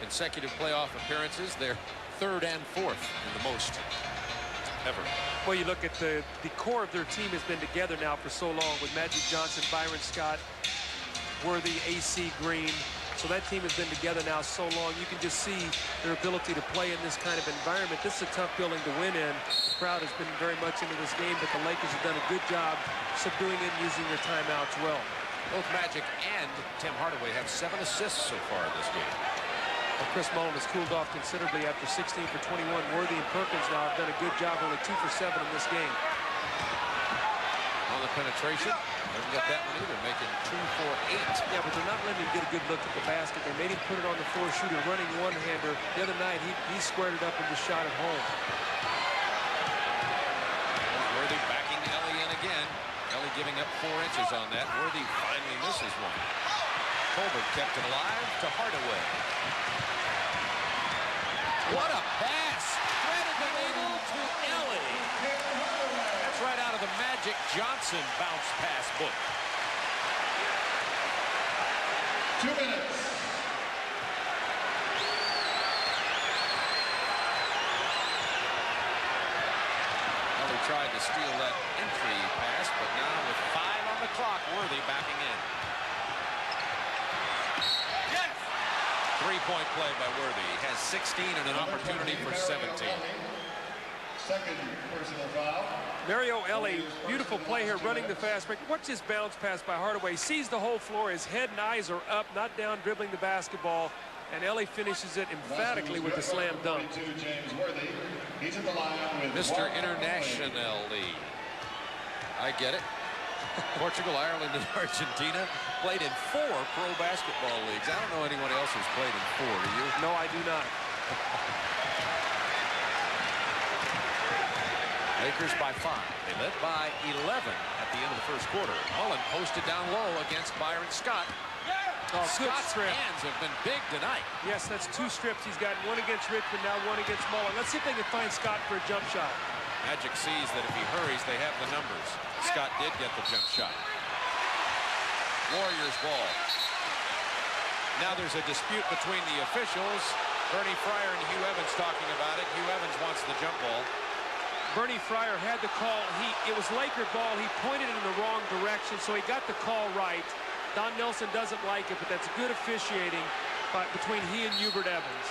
Consecutive playoff appearances. They're 3rd and 4th in the most ever. Well, you look at the core of their team has been together now for so long with Magic Johnson, Byron Scott, Worthy, AC Green. So that team has been together now so long. You can just see their ability to play in this kind of environment. This is a tough building to win in. The crowd has been very much into this game, but the Lakers have done a good job subduing it and using their timeouts well. Both Magic and Tim Hardaway have 7 assists so far in this game. Well, Chris Mullen has cooled off considerably after 16 for 21. Worthy and Perkins now have done a good job, only 2 for 7 in this game. On the penetration, doesn't get that one either, making 2 for 8. Yeah, but they're not letting him get a good look at the basket. They made him put it on the floor, shooter, running one-hander. The other night, he squared it up and just shot it home. Worthy backing Ellie in again. giving up 4 inches on that. Worthy finally misses one. Tolbert kept it alive to Hardaway. What a pass! Threaded the needle to Ellie. That's right out of the Magic Johnson bounce pass book. 2 minutes. Ellie tried to steal that entry pass, but now with 5 on the clock, Worthy backing in. Three-point play by Worthy. He has 16 and an opportunity for 17. Second personal foul. Mario Ellie, beautiful play here, running the fast break. Watch this bounce pass by Hardaway. Sees the whole floor. His head and eyes are up, not down, dribbling the basketball. And Ellie finishes it emphatically with the slam dunk. Mr. Internationally. I get it. Portugal, Ireland, and Argentina played in 4 pro basketball leagues. I don't know anyone else who's played in 4. Do you? No, I do not. Lakers by 5. They led by 11 at the end of the first quarter. Mullen posted down low against Byron Scott. Oh, Scott's hands have been big tonight. Yes, that's 2 strips. He's got one against Richmond, now one against Mullen. Let's see if they can find Scott for a jump shot. Magic sees that if he hurries, they have the numbers. Scott did get the jump shot. Warriors ball. Now there's a dispute between the officials. Bernie Fryer and Hugh Evans talking about it. Hugh Evans wants the jump ball. Bernie Fryer had the call. It was Laker ball. He pointed it in the wrong direction, so he got the call right. Don Nelson doesn't like it, but that's good officiating between he and Hubert Evans.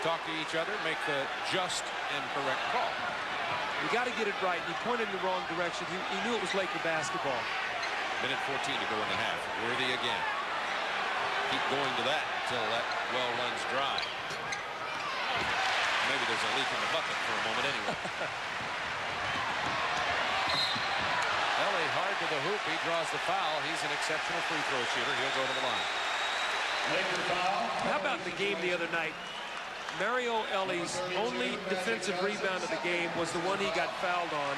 Talk to each other, make the just and correct call. You got to get it right. He pointed in the wrong direction. He knew it was Laker basketball. Minute 14 to go in the half. Worthy again. Keep going to that until that well runs dry. Maybe there's a leak in the bucket for a moment anyway. Ellie hard to the hoop. He draws the foul. He's an exceptional free throw shooter. He'll go to the line. How about the game the other night? Mario Ellie's only defensive rebound of the game was the one he got fouled on.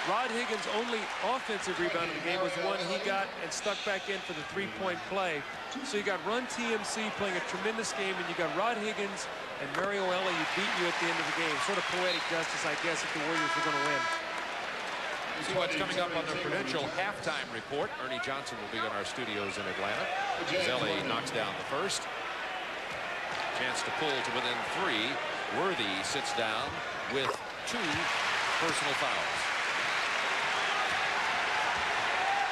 Rod Higgins' only offensive rebound of the game was the one he got and stuck back in for the 3-point play. So you got Run TMC playing a tremendous game, and you got Rod Higgins and Mario Ellie who beat you at the end of the game. Sort of poetic justice, I guess, if the Warriors were going to win. See what's coming up on the Prudential halftime report. Ernie Johnson will be in our studios in Atlanta. Ellie knocks down the first. Chance to pull to within 3. Worthy sits down with 2 personal fouls.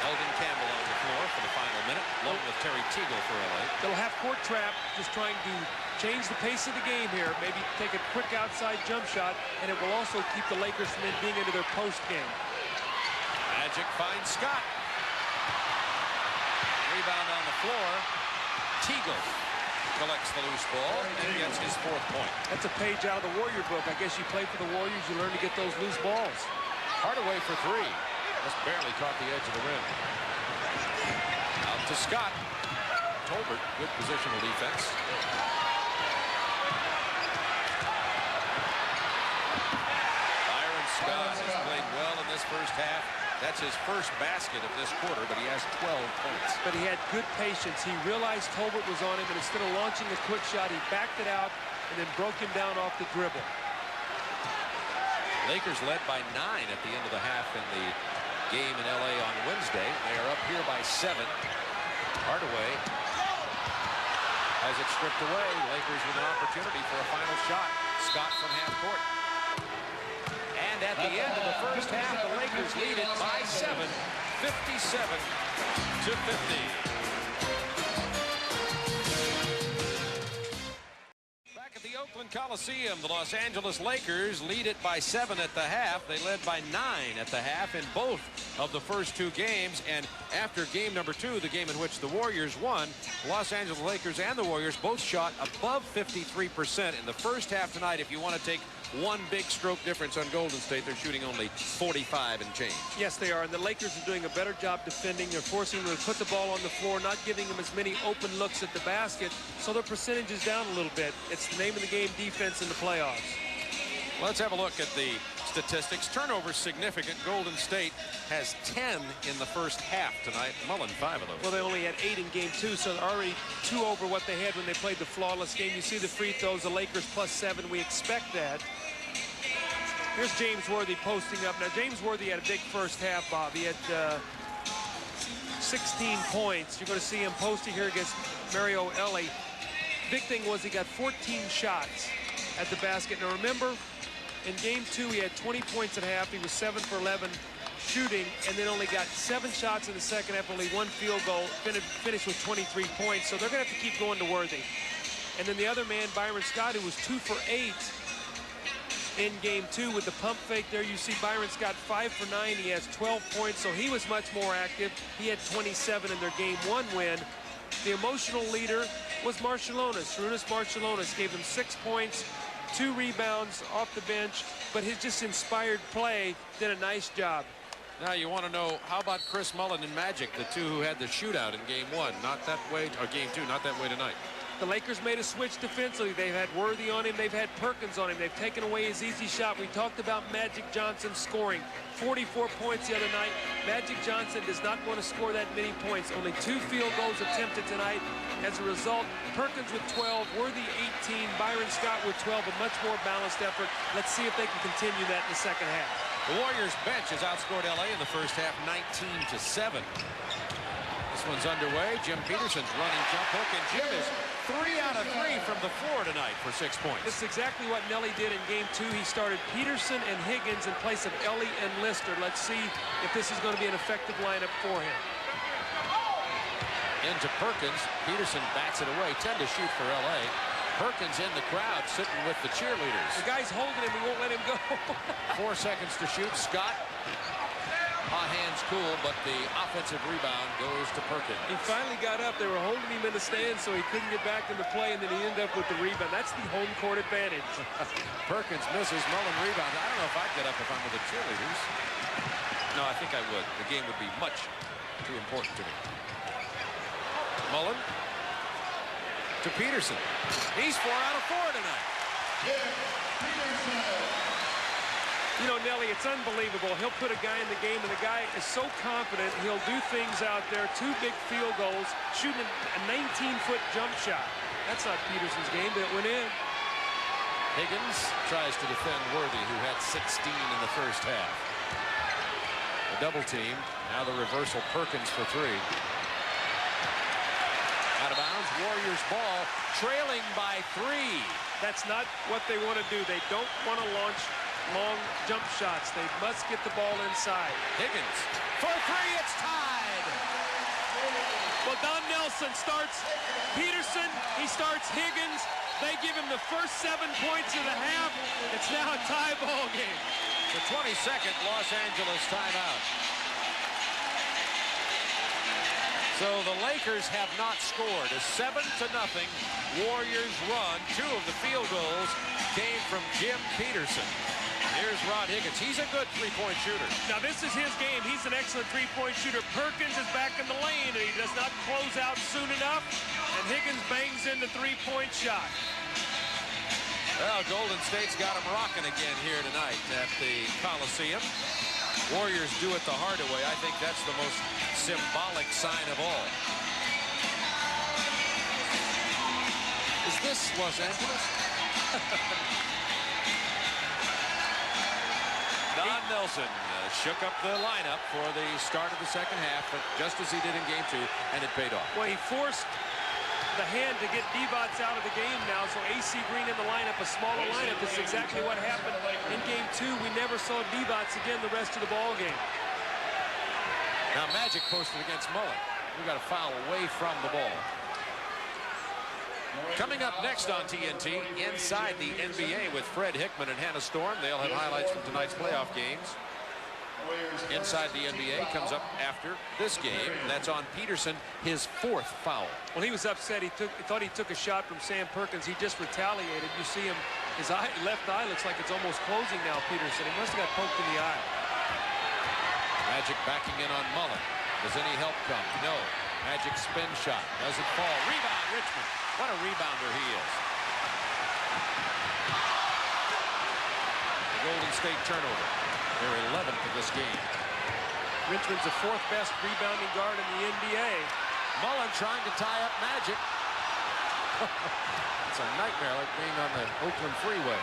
Eldon Campbell on the floor for the final minute, along with Terry Teagle for LA. They'll have court trap, just trying to change the pace of the game here. Maybe take a quick outside jump shot, and it will also keep the Lakers from being into their post game. Magic finds Scott. Rebound on the floor. Teagle collects the loose ball and gets his 4th point. That's a page out of the Warrior book. I guess you play for the Warriors, you learn to get those loose balls. Hardaway for 3. Just barely caught the edge of the rim. Out to Scott. Tolbert, good positional defense. Byron Scott has played well in this first half. That's his first basket of this quarter, but he has 12 points. But he had good patience. He realized Tolbert was on him, and instead of launching a quick shot, he backed it out and then broke him down off the dribble. Lakers led by 9 at the end of the half in the game in LA on Wednesday. They are up here by 7. Hardaway has it stripped away. Lakers with an opportunity for a final shot. Scott from half court. And at the end of the first half, the Lakers lead it by 7, 57-50. Back at the Oakland Coliseum, the Los Angeles Lakers lead it by 7 at the half. They led by 9 at the half in both of the first 2 games. And after game number 2, the game in which the Warriors won, Los Angeles Lakers and the Warriors both shot above 53% in the first half tonight. If you want to take one big stroke difference on Golden State, they're shooting only 45 and change. Yes, they are, and the Lakers are doing a better job defending. They're forcing them to put the ball on the floor, not giving them as many open looks at the basket, so their percentage is down a little bit. It's the name of the game, defense in the playoffs. Let's have a look at the statistics. Turnovers significant. Golden State has 10 in the first half tonight. Mullen 5 of those. Well, they only had 8 in game 2, so they're already 2 over what they had when they played the flawless game. You see the free throws, the Lakers +7. We expect that. Here's James Worthy posting up. Now, James Worthy had a big first half, Bob. He had 16 points. You're going to see him posting here against Mario Elie. Big thing was he got 14 shots at the basket. Now, remember, in game 2, he had 20 points at half. He was 7 for 11 shooting, and then only got 7 shots in the second half, only 1 field goal, finished with 23 points. So they're going to have to keep going to Worthy. And then the other man, Byron Scott, who was 2 for 8 in game 2 with the pump fake there. You see Byron Scott 5 for 9. He has 12 points, so he was much more active. He had 27 in their game 1 win. The emotional leader was Marciulionis. Sarunas Marciulionis gave him 6 points, 2 rebounds off the bench, but his just inspired play did a nice job. Now you want to know, how about Chris Mullen and Magic, the two who had the shootout in game 1? Not that way, or game 2, not that way tonight. The Lakers made a switch defensively. They've had Worthy on him. They've had Perkins on him. They've taken away his easy shot. We talked about Magic Johnson scoring 44 points the other night. Magic Johnson does not want to score that many points. Only 2 field goals attempted tonight. As a result, Perkins with 12, Worthy 18, Byron Scott with 12, a much more balanced effort. Let's see if they can continue that in the second half. The Warriors bench has outscored LA in the first half 19-7. This one's underway. Jim Peterson's running jump hook, and Jim is 3 out of 3 from the floor tonight for 6 points. This is exactly what Nelly did in game 2. He started Peterson and Higgins in place of Elie and Lister. Let's see if this is going to be an effective lineup for him. Into Perkins. Peterson bats it away. 10 to shoot for LA. Perkins in the crowd sitting with the cheerleaders. The guy's holding him. He won't let him go. 4 seconds to shoot. Scott. Hot hands cool, but the offensive rebound goes to Perkins. He finally got up. They were holding him in the stands so he couldn't get back into play, and then he ended up with the rebound. That's the home court advantage. Perkins misses. Mullen rebounds. I don't know if I'd get up if I'm with the cheerleaders. No, I think I would. The game would be much too important to me. Mullen to Peterson. He's 4 out of 4 tonight. You know, Nelly, it's unbelievable. He'll put a guy in the game, and the guy is so confident he'll do things out there. 2 big field goals, shooting a 19-foot jump shot. That's not Peterson's game, but it went in. Higgins tries to defend Worthy, who had 16 in the first half. The double team. Now the reversal. Perkins for 3. Out of bounds. Warriors ball, trailing by 3. That's not what they want to do. They don't want to launch long jump shots. They must get the ball inside. Higgins for 3. It's tied. Well, Don Nelson starts Peterson. He starts Higgins. They give him the first 7 points of the half. It's now a tie ball game. The 22nd Los Angeles timeout. So the Lakers have not scored. A 7-0 Warriors run. 2 of the field goals came from Jim Peterson. Here's Rod Higgins. He's a good 3-point shooter. Now this is his game. He's an excellent 3-point shooter. Perkins is back in the lane, and he does not close out soon enough. And Higgins bangs in the 3-point shot. Well, Golden State's got him rocking again here tonight at the Coliseum. Warriors do it the harder way. I think that's the most symbolic sign of all. Is this Los Angeles? Don Nelson shook up the lineup for the start of the second half, but just as he did in game 2, and it paid off. Well, he forced the hand to get Divac out of the game now, so AC Green in the lineup, a smaller lineup. This is exactly what happened in game 2. We never saw Divac again the rest of the ball game. Now Magic posted against Mullen. We got a foul away from the ball. Coming up next on TNT, Inside the NBA with Fred Hickman and Hannah Storm. They'll have highlights from tonight's playoff games. Inside the NBA comes up after this game. That's on Peterson, his 4th foul. Well, he was upset. He thought he took a shot from Sam Perkins. He just retaliated. You see him, his left eye looks like it's almost closing now, Peterson. He must have got poked in the eye. Magic backing in on Mullen. Does any help come? No. Magic spin shot. Doesn't fall. Rebound, Richmond. What a rebounder he is. The Golden State turnover. They're 11th in this game. Richmond's the 4th best rebounding guard in the NBA. Mullen trying to tie up Magic. It's a nightmare like being on the Oakland freeway.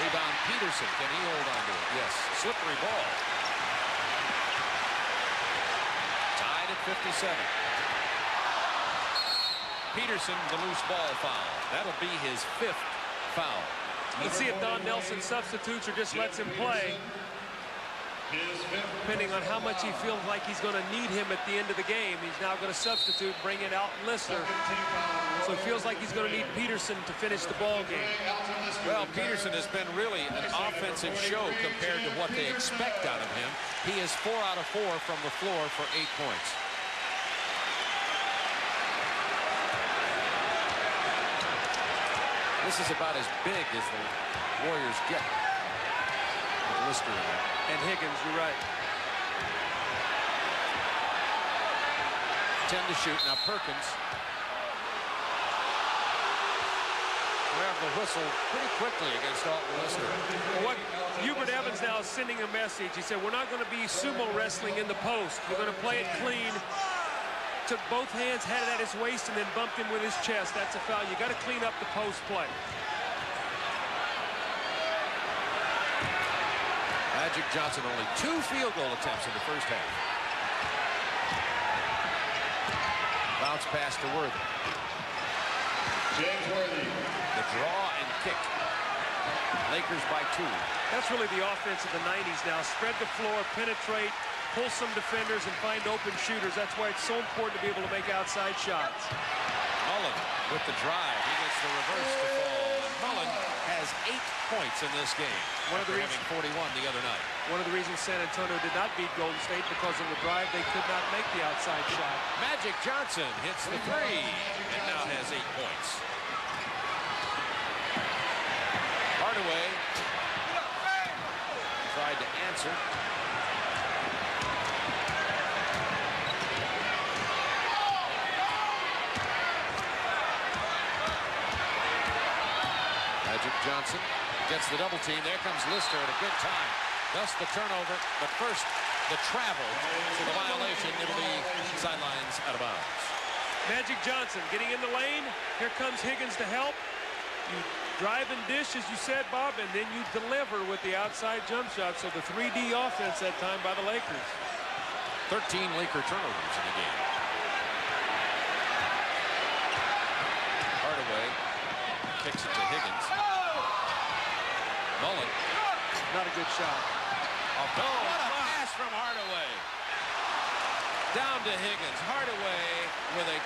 Rebound Peterson. Can he hold on to it? Yes. Slippery ball. Tied at 57. Peterson, the loose ball foul. That'll be his 5th foul. Let's see if Don Nelson substitutes or just lets him play, depending on how much he feels like he's going to need him at the end of the game. He's now going to substitute, bring in Alton Lister. So it feels like he's going to need Peterson to finish the ball game. Well, Peterson has been really an offensive show compared to what they expect out of him. He is 4 out of 4 from the floor for 8 points. This is about as big as the Warriors get. With Lister in there. And Higgins, you're right. 10 to shoot. Now Perkins. We have the whistle pretty quickly against Alton Lister. Well, what Hubert Evans now is sending a message. He said, we're not going to be sumo wrestling in the post. We're going to play it clean. Took both hands, had it at his waist, and then bumped him with his chest. That's a foul. You got to clean up the post play. Magic Johnson only 2 field goal attempts in the first half. Bounce pass to Worthy. James Worthy. The draw and kick. Lakers by 2. That's really the offense of the 90s now. Spread the floor, penetrate, pull some defenders, and find open shooters. That's why it's so important to be able to make outside shots. Mullen with the drive. He gets the reverse to fall. And Mullen has 8 points in this game. One of the having 41 the other night. One of the reasons San Antonio did not beat Golden State, because on the drive they could not make the outside shot. Magic Johnson hits the 3 and now has 8 points. Hardaway tried to answer. Magic Johnson gets the double team. There comes Lister at a good time. Thus the turnover, but first the travel to the violation. It'll be sidelines out of bounds. Magic Johnson getting in the lane. Here comes Higgins to help. You drive and dish, as you said, Bob, and then you deliver with the outside jump shot. So the 3D offense that time by the Lakers. 13 Laker turnovers in the game. Hardaway kicks it to Higgins. Mullen. Not a good shot. Oh, what a pass from Hardaway. Down to Higgins. Hardaway with a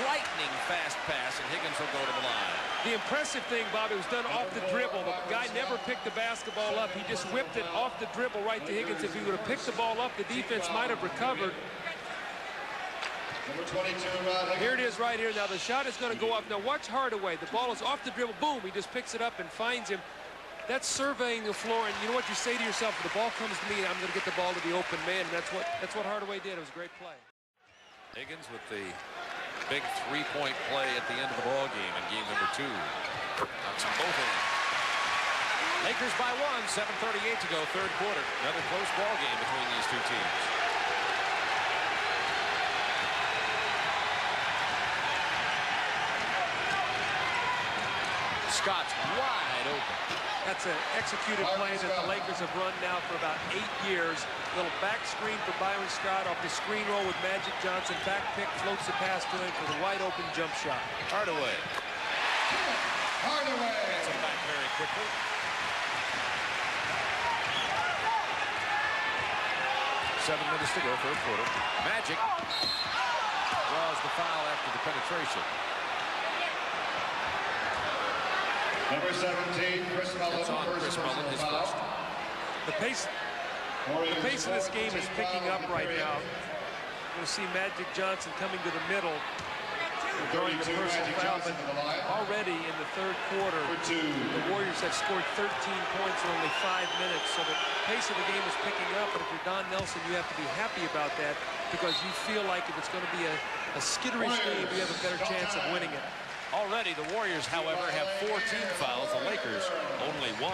lightning fast pass, and Higgins will go to the line. The impressive thing, Bob, it was done off the dribble. The guy never picked the basketball up. He just whipped it off the dribble right to Higgins. If he would have picked the ball up, the defense might have recovered. Number 22, Here it is right here. Now the shot is going to go up. Now watch Hardaway. The ball is off the dribble. Boom. He just picks it up and finds him. That's surveying the floor, and you know what you say to yourself, if the ball comes to me, I'm going to get the ball to the open man, and that's what Hardaway did. It was a great play. Higgins with the big three-point play at the end of the ball game in game number 2. Knocks them both in. Lakers by 1, 7:38 to go, third quarter. Another close ball game between these two teams. Scott's wide open. That's an executed play that the Lakers have run now for about 8 years. Little back screen for Byron Scott off the screen roll with Magic Johnson. Back pick, floats the pass to him for the wide open jump shot. Hardaway. Hardaway. Gets him back very quickly. Seven minutes to go, third quarter. Magic draws the foul after the penetration. Number 17, Chris Mullen. It's on Chris Mullen, his first. The pace of this game is picking up right now. You're going to see Magic Johnson coming to the middle, drawing the personal foul, but already in the third quarter, the Warriors have scored 13 points in only 5 minutes, so the pace of the game is picking up, and if you're Don Nelson, you have to be happy about that, because you feel like if it's going to be a skitterish game, you have a better chance of winning it. Already the Warriors, however, have 4 team fouls. The Lakers only 1.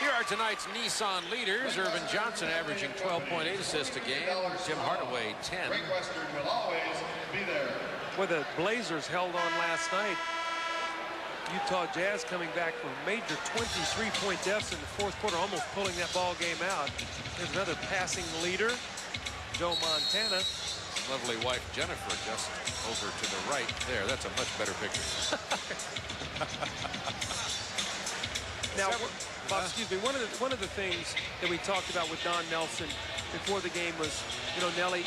Here are tonight's Nissan leaders. Irvin Johnson averaging 12.8 assists a game. Jim Hardaway 10. Great Western will always be there. Well, the Blazers held on last night. Utah Jazz coming back from a major 23-point deficit in the fourth quarter, almost pulling that ball game out. There's another passing leader, Joe Montana. Lovely wife Jennifer just over to the right there. That's a much better picture. Now, Bob, excuse me, one of the things that we talked about with Don Nelson before the game was, you know, Nelly,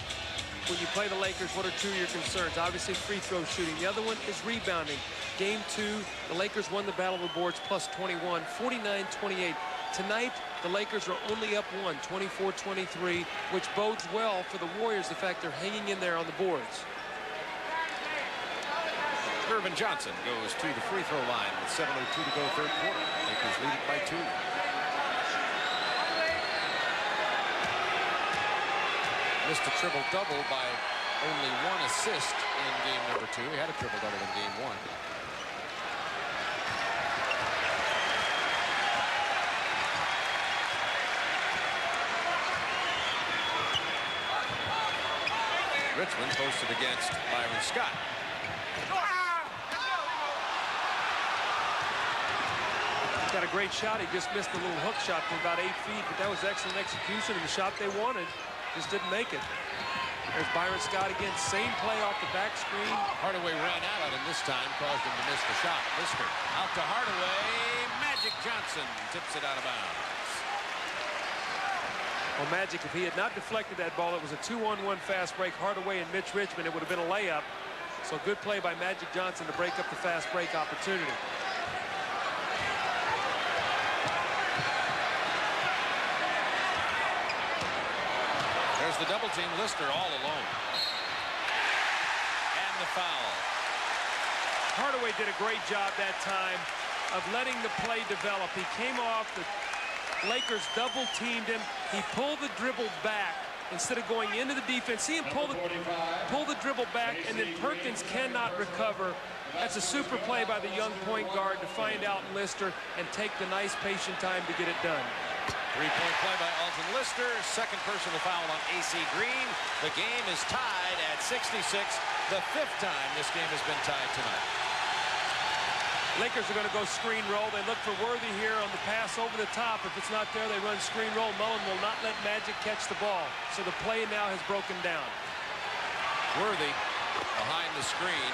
when you play the Lakers, what are 2 of your concerns? Obviously, free throw shooting. The other one is rebounding. Game 2, the Lakers won the battle of the boards plus 21, 49-28. Tonight, the Lakers are only up 1, 24-23, which bodes well for the Warriors, the fact they're hanging in there on the boards. Irvin Johnson goes to the free throw line with 7:02 to go, third quarter. Lakers lead it by 2. Missed a triple-double by only 1 assist in game number 2. He had a triple-double in game 1. Richmond posted against Byron Scott. Got a great shot. He just missed a little hook shot from about 8 feet, but that was excellent execution, and the shot they wanted just didn't make it. There's Byron Scott again, same play off the back screen. Hardaway ran out at him this time, caused him to miss the shot. Lister out to Hardaway. Magic Johnson tips it out of bounds. Well, Magic, if he had not deflected that ball, it was a 2-on-1 fast break. Hardaway and Mitch Richmond, it would have been a layup. So good play by Magic Johnson to break up the fast break opportunity. There's the double team. Lister all alone. And the foul. Hardaway did a great job that time of letting the play develop. He came off, the Lakers double teamed him. He pulled the dribble back instead of going into the defense. See him pull the dribble back, and then Perkins cannot recover. That's a super play by the young point guard to find out Lister and take the nice patient time to get it done. 3-point play by Alton Lister. Second personal foul on AC Green. The game is tied at 66. The 5th time this game has been tied tonight. Lakers are going to go screen roll. They look for Worthy here on the pass over the top. If it's not there, they run screen roll. Mullen will not let Magic catch the ball. So the play now has broken down. Worthy behind the screen,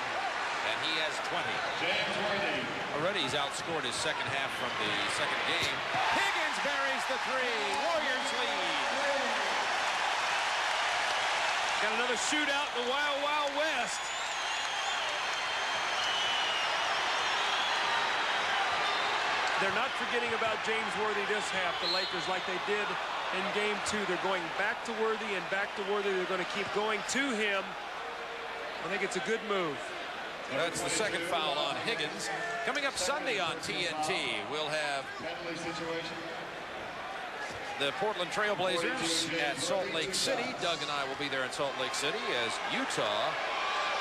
and he has 20. James Worthy. Already he's outscored his second half from the second game. Higgins buries the 3. Warriors lead. Got another shootout in the Wild Wild West. They're not forgetting about James Worthy this half, the Lakers, like they did in game 2. They're going back to Worthy and back to Worthy. They're going to keep going to him. I think it's a good move. That's the second foul on Higgins. Coming up Sunday on TNT, we'll have the Portland Trail Blazers at Salt Lake City. Doug and I will be there in Salt Lake City as Utah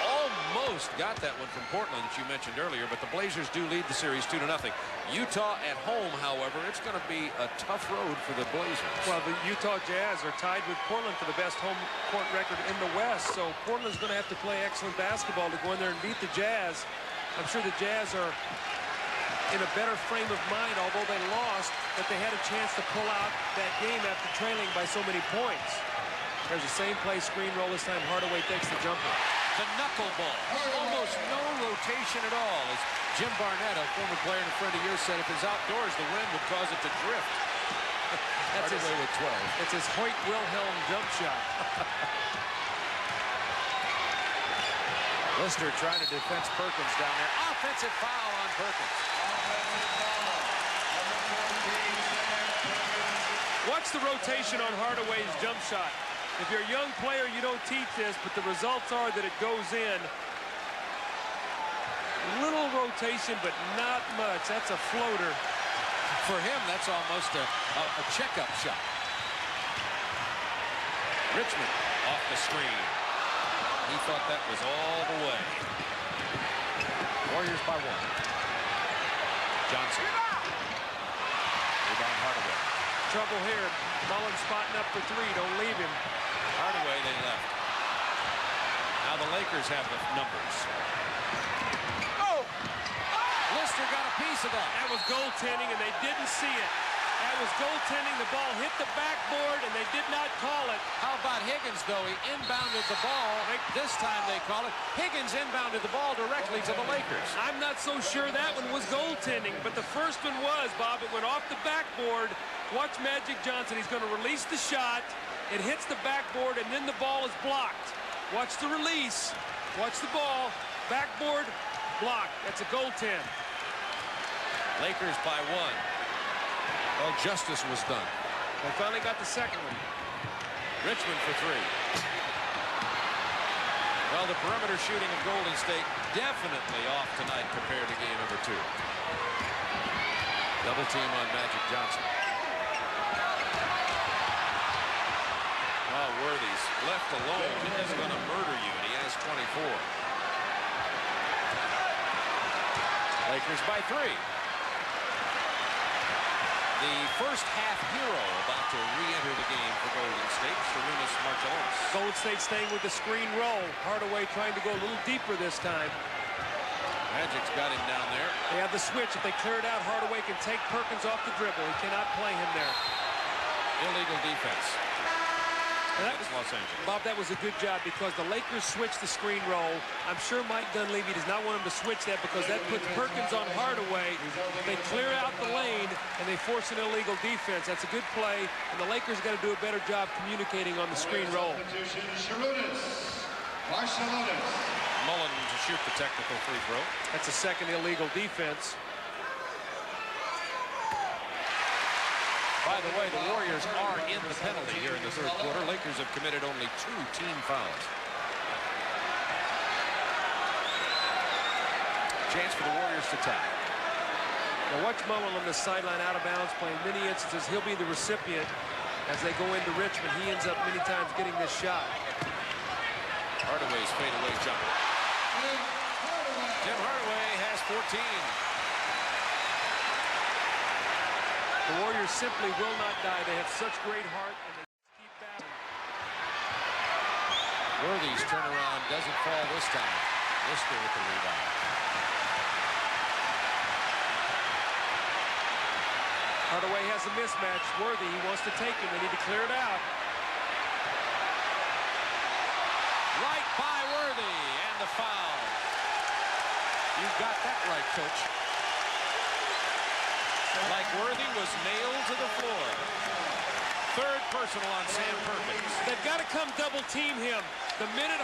almost got that one from Portland, as you mentioned earlier, but the Blazers do lead the series 2-0. Utah at home, however, it's going to be a tough road for the Blazers. Well, the Utah Jazz are tied with Portland for the best home court record in the West, so Portland's going to have to play excellent basketball to go in there and beat the Jazz. I'm sure the Jazz are in a better frame of mind, although they lost, but they had a chance to pull out that game after trailing by so many points. There's the same play, screen roll this time. Hardaway takes the jumper. The knuckleball. Almost no rotation at all. As Jim Barnett, a former player and a friend of yours, said if it's outdoors, the wind would cause it to drift. That's Hardaway with 12. It's his Hoyt Wilhelm jump shot. Lister trying to defense Perkins down there. Offensive foul on Perkins. Watch the rotation on Hardaway's jump shot. If you're a young player, you don't teach this, but the results are that it goes in. Little rotation, but not much. That's a floater. For him, that's almost a checkup shot. Richmond off the screen. He thought that was all the way. Warriors by 1. Johnson. Rebound Hardaway. Trouble here. Mullen spotting up for 3. Don't leave him. Hardaway, they left. Now the Lakers have the numbers. Oh! Lister got a piece of that. That was goaltending, and they didn't see it. That was goaltending. The ball hit the backboard, and they did not call it. How about Higgins, though? He inbounded the ball. This time they call it. Higgins inbounded the ball directly to the Lakers. I'm not so sure that one was goaltending, but the first one was, Bob. It went off the backboard. Watch Magic Johnson. He's going to release the shot. It hits the backboard, and then the ball is blocked. Watch the release. Watch the ball. Backboard, blocked. That's a goaltend. Lakers by 1. Well, justice was done. They finally got the second one. Richmond for 3. Well, the perimeter shooting of Golden State definitely off tonight compared to game number 2. Double team on Magic Johnson. Well, Worthy's left alone is going to murder you, and he has 24. Lakers by 3. The first half hero about to re-enter the game for Golden State, Sarunas Marciulionis. Golden State staying with the screen roll. Hardaway trying to go a little deeper this time. Magic's got him down there. They have the switch. If they clear it out, Hardaway can take Perkins off the dribble. He cannot play him there. Illegal defense. That was Los Angeles. Bob, that was a good job because the Lakers switched the screen roll. I'm sure Mike Dunleavy does not want him to switch that because that puts Perkins on Hardaway. They clear out the lane and they force an illegal defense. That's a good play, and the Lakers got to do a better job communicating on the screen roll. Mullen to shoot the technical free throw. That's a second illegal defense. By the way, the Warriors are in the penalty here in the third quarter. Lakers have committed only 2 team fouls. Chance for the Warriors to tie. Now watch Mullen on the sideline out of bounds play. In many instances, he'll be the recipient as they go into Richmond. He ends up many times getting this shot. Hardaway's fadeaway jumper. Tim Hardaway has 14. The Warriors simply will not die. They have such great heart, and they keep battling. Worthy's turnaround doesn't fall this time. Lister with the rebound. Hardaway has a mismatch. Worthy, he wants to take him. They need to clear it out. Right by Worthy, and the foul. You got that right, Coach. Like Worthy was nailed to the floor. Third personal on Sam Perkins. They've got to come double team him. The minute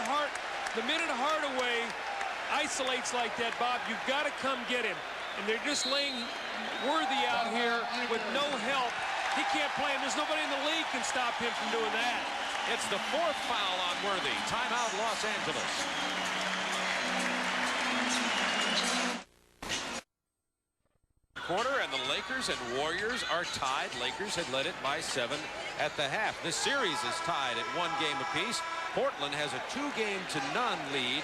Hardaway isolates like that, Bob, you've got to come get him. And they're just laying Worthy out here with no help. He can't play him. There's nobody in the league can stop him from doing that. It's the 4th foul on Worthy. Timeout, Los Angeles. Quarter, and the Lakers and Warriors are tied. Lakers had led it by 7 at the half. This series is tied at 1 game apiece. Portland has a 2-0 lead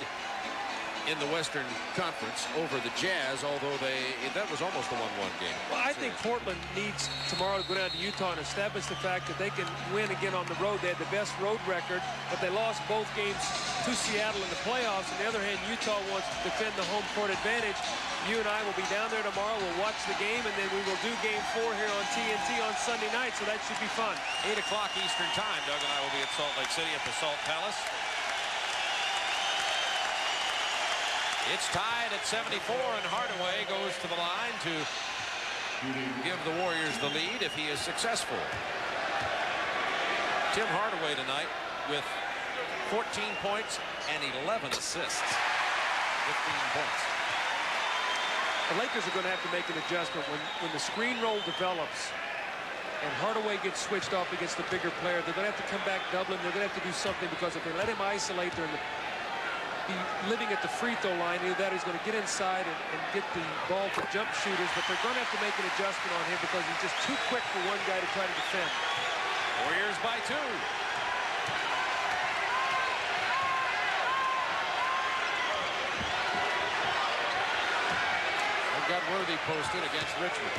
in the Western Conference over the Jazz, although that was almost a 1-1 game. Well, I think Portland needs tomorrow to go down to Utah and establish the fact that they can win again on the road. They had the best road record, but they lost both games to Seattle in the playoffs. On the other hand, Utah wants to defend the home court advantage. You and I will be down there tomorrow. We'll watch the game, and then we will do Game 4 here on TNT on Sunday night, so that should be fun. 8 o'clock Eastern Time. Doug and I will be at Salt Lake City at the Salt Palace. It's tied at 74, and Hardaway goes to the line to give the Warriors the lead if he is successful. Tim Hardaway tonight with 14 points and 11 assists. 15 points. The Lakers are going to have to make an adjustment when the screen roll develops and Hardaway gets switched off against the bigger player. They're going to have to come back doubling. They're going to have to do something, because if they let him isolate, they're be living at the free throw line. Either that, he's going to get inside and get the ball to jump shooters, but they're going to have to make an adjustment on him because he's just too quick for one guy to try to defend. Warriors by 2. Worthy posted against Richmond.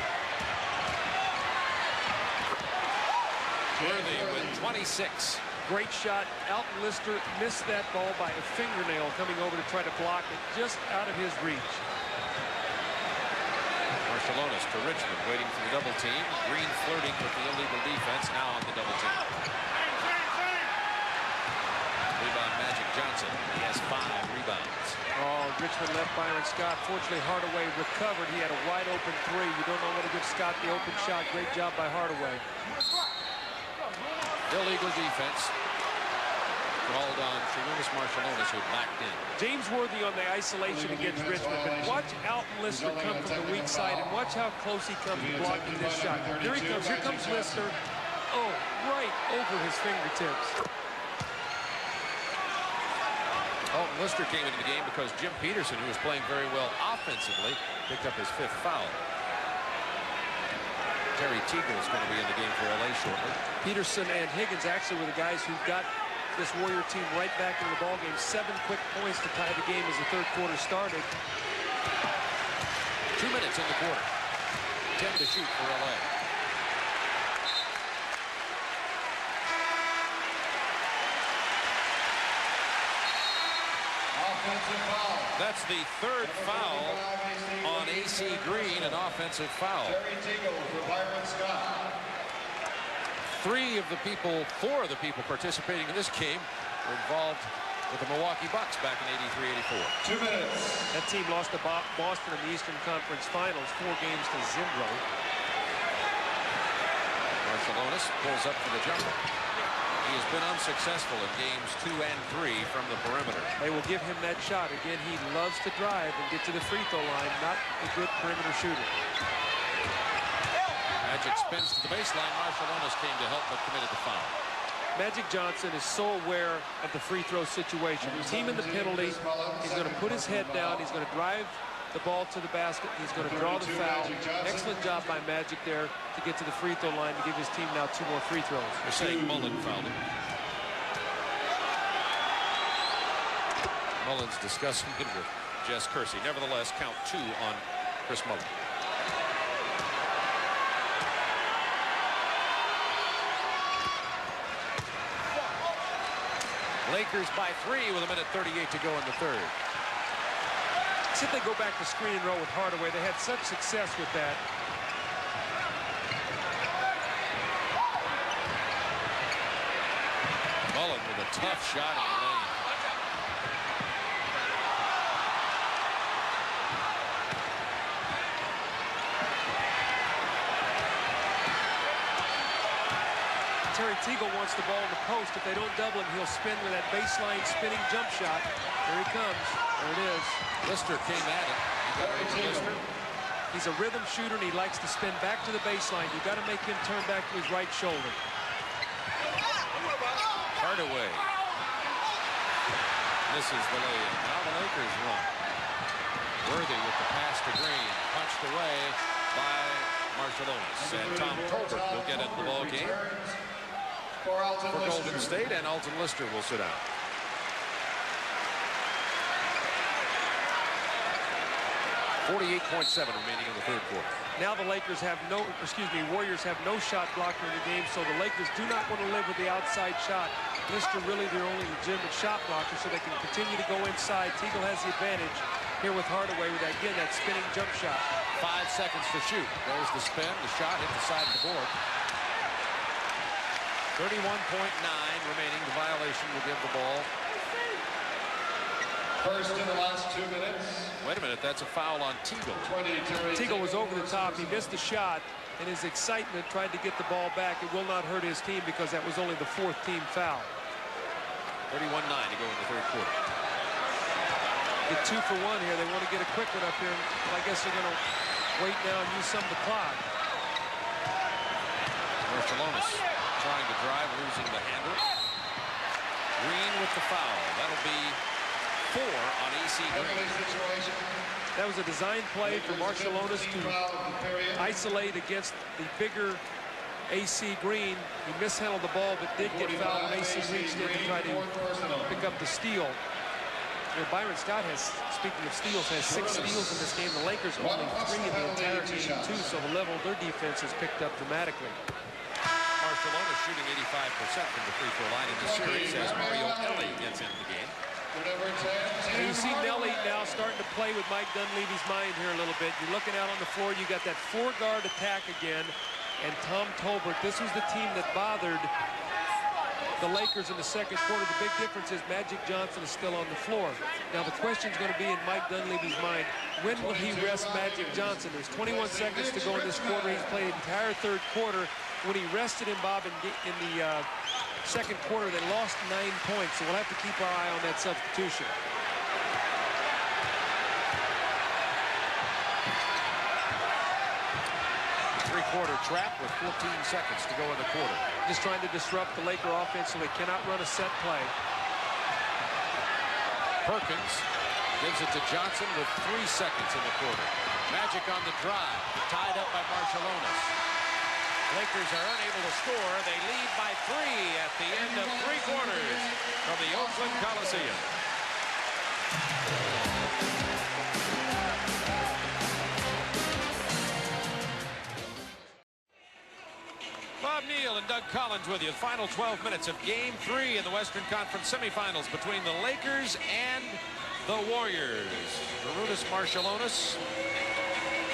Worthy with 26. Great shot. Alton Lister missed that ball by a fingernail coming over to try to block it, just out of his reach. Marciulionis to Richmond, waiting for the double team. Green flirting with the illegal defense, now on the double team. Rebound Magic Johnson. He has 5 rebounds. Oh, Richmond left Byron Scott. Fortunately, Hardaway recovered. He had a wide open 3. You don't know what to give Scott the open shot. Great job by Hardaway. Illegal defense called on Sharunas Marciulionis, who backed in. James Worthy on the isolation against Richmond, but watch Alton Lister come from the weak side and watch how close he comes to blocking this shot. Here he comes. Here comes Lister. Oh, right over his fingertips. Alton Lister came into the game because Jim Peterson, who was playing very well offensively, picked up his 5th foul. Terry Teagle is going to be in the game for LA shortly. Peterson and Higgins actually were the guys who got this Warrior team right back into the ball game. 7 quick points to tie the game as the 3rd quarter started. 2 minutes in the quarter. 10 to shoot for LA. Offensive foul. That's the 3rd foul on AC Green, an offensive foul. Terry Teagle for Byron Scott. 4 of the people participating in this game were involved with the Milwaukee Bucks back in 83-84. 2 minutes. That team lost to Boston in the Eastern Conference Finals, 4 games to 0. Marciulionis pulls up for the jumper. He has been unsuccessful in games 2 and 3 from the perimeter. They will give him that shot. Again, he loves to drive and get to the free throw line, not a good perimeter shooter. Magic spins to the baseline. Marciulionis came to help but committed the foul. Magic Johnson is so aware of the free throw situation. Team in the penalty, he's going to put his head down, he's going to drive the ball to the basket, he's going to draw the foul. Excellent job by Magic there to get to the free throw line to give his team now 2 more free throws. They're saying Mullen fouled him. Mullen's discussing it with Jess Kersey. Nevertheless, count 2 on Chris Mullen. Lakers by 3 with 1:38 to go in the 3rd. See if they go back to screen and roll with Hardaway. They had such success with that. Mullen with a tough shot in the lane. Terry Teagle wants the ball in the post. If they don't double him, he'll spin with that baseline spinning jump shot. There he comes. There it is. Lister came at it. Lister. He's a rhythm shooter, and he likes to spin back to the baseline. You've got to make him turn back to his right shoulder. Hardaway. Misses the lay-in. Now the Lakers run. Worthy with the pass to Green. Punched away by Marciulionis. And Tom Tolbert will get into the ball game for Golden State, and Alton Lister will sit down. .47 remaining in the 3rd quarter. Now the Warriors have no shot blocker in the game, so the Lakers do not want to live with the outside shot. Lister really their only legitimate shot blocker, so they can continue to go inside. Teagle has the advantage here with Hardaway with, again, that spinning jump shot. 5 seconds to shoot. There's the spin. The shot hit the side of the board. 31.9 remaining. The violation will give the ball. First in the last 2 minutes. Wait a minute. That's a foul on Teagle. Teagle was over the top. He missed the shot. In his excitement, tried to get the ball back. It will not hurt his team because that was only the 4th team foul. 31-9 to go in the 3rd quarter. Get 2 for 1 here. They want to get a quick one up here. I guess they're going to wait now and use some of the clock. Marciulionis trying to drive, losing the handle. Green with the foul. That'll be 4 on AC Green. That was a design play for Marciulionis to isolate against the bigger AC Green. He mishandled the ball, but did get fouled when AC reached in to try to pick up the steal. You know, Byron Scott has, speaking of steals, has 6 steals in this game. The Lakers only 3 in the entire game, 2, so the level of their defense has picked up dramatically. Barcelona shooting 85% from the free throw line in the series as Mario Ellie gets into the game. And you see Nelly now starting to play with Mike Dunleavy's mind here a little bit. You're looking out on the floor, you got that 4-guard attack again, and Tom Tolbert. This was the team that bothered the Lakers in the second quarter. The big difference is Magic Johnson is still on the floor. Now the question is going to be in Mike Dunleavy's mind, when will he rest Magic Johnson? There's 21 seconds to go in this quarter. He's played the entire third quarter. When he rested him, Bob, in the second quarter, they lost 9 points, so we'll have to keep our eye on that substitution. Three-quarter trap with 14 seconds to go in the quarter. Just trying to disrupt the Laker offense so they cannot run a set play. Perkins gives it to Johnson with 3 seconds in the quarter. Magic on the drive, tied up by Marciulionis. Lakers are unable to score. They lead by 3 at the end of 3 quarters from the Oakland Coliseum. Bob Neal and Doug Collins with you. Final 12 minutes of Game 3 in the Western Conference semifinals between the Lakers and the Warriors. Arvydas Marciulionis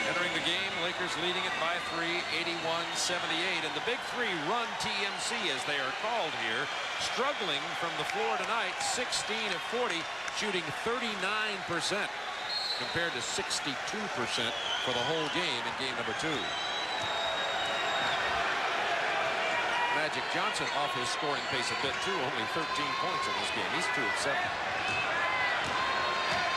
entering the game. Lakers leading it by 3, 81-78. And the Big Three run TMC, as they are called here, struggling from the floor tonight. 16 of 40, shooting 39% compared to 62% for the whole game in game number 2. Magic Johnson off his scoring pace a bit, too. Only 13 points in this game. He's 2 of 7.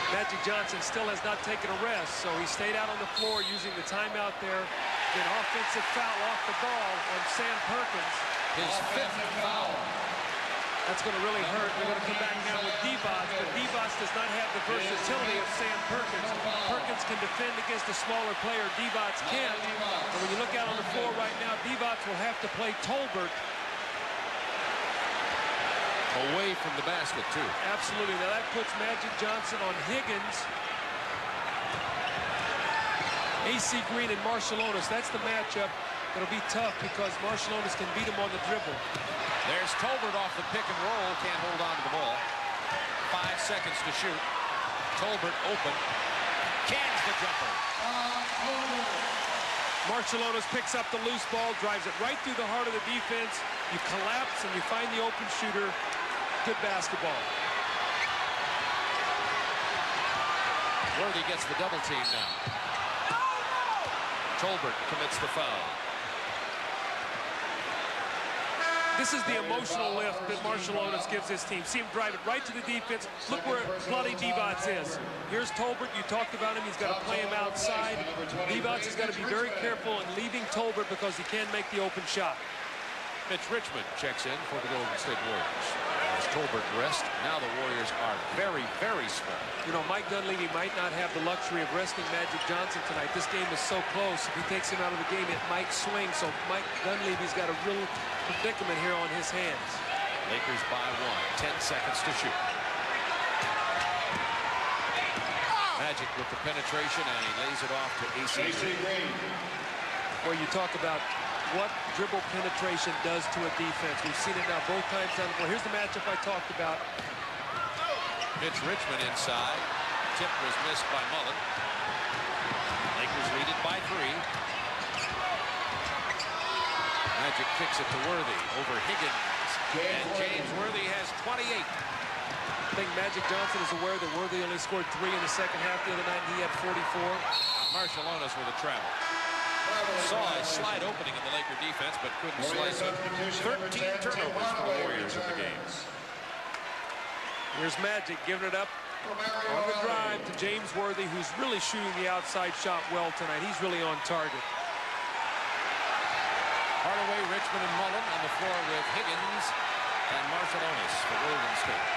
Magic Johnson still has not taken a rest, so he stayed out on the floor using the timeout there. An offensive foul off the ball on Sam Perkins. His 5th foul. That's going to really hurt. They're going to come back now with Divac, but Divac does not have the versatility of Sam Perkins. Perkins can defend against a smaller player. Divac can't. And when you look out on the floor right now, Divac will have to play Tolbert away from the basket, too. Absolutely. Now that puts Magic Johnson on Higgins, AC Green, and Marciulionis. That's the matchup that'll be tough because Marciulionis can beat him on the dribble. There's Tolbert off the pick and roll. Can't hold on to the ball. 5 seconds to shoot. Tolbert open. Cans the jumper. Marciulionis picks up the loose ball, drives it right through the heart of the defense. You collapse and you find the open shooter. Good basketball. Worthy gets the double team now. Tolbert commits the foul. This is the emotional lift that Marciulionis gives his team. See him drive it right to the defense. Look where bloody Divac is. Here's Tolbert. You talked about him. He's got to play him outside. Divac has got to be very careful in leaving Tolbert because he can make the open shot. Mitch Richmond checks in for the Golden State Warriors. As Tolbert rests, now the Warriors are very, very small. You know, Mike Dunleavy might not have the luxury of resting Magic Johnson tonight. This game is so close. If he takes him out of the game, it might swing. So Mike Dunleavy's got a real predicament here on his hands. Lakers by 1. 10 seconds to shoot. Magic with the penetration, and he lays it off to AC Green. Where you talk about what dribble penetration does to a defense. We've seen it now both times down the floor. Here's the matchup I talked about. Mitch Richmond inside. Tip was missed by Mullen. Lakers lead it by 3. Magic kicks it to Worthy over Higgins. And James Worthy has 28. I think Magic Johnson is aware that Worthy only scored 3 in the second half the other night, and he had 44. Marciulionis with a travel. Saw a slight opening in the Laker defense, but couldn't slice it. 13 turnovers for the Warriors in the game. Here's Magic giving it up on the drive to James Worthy, who's really shooting the outside shot well tonight. He's really on target. Hardaway, Richmond, and Mullen on the floor with Higgins and Marciulionis for Golden State.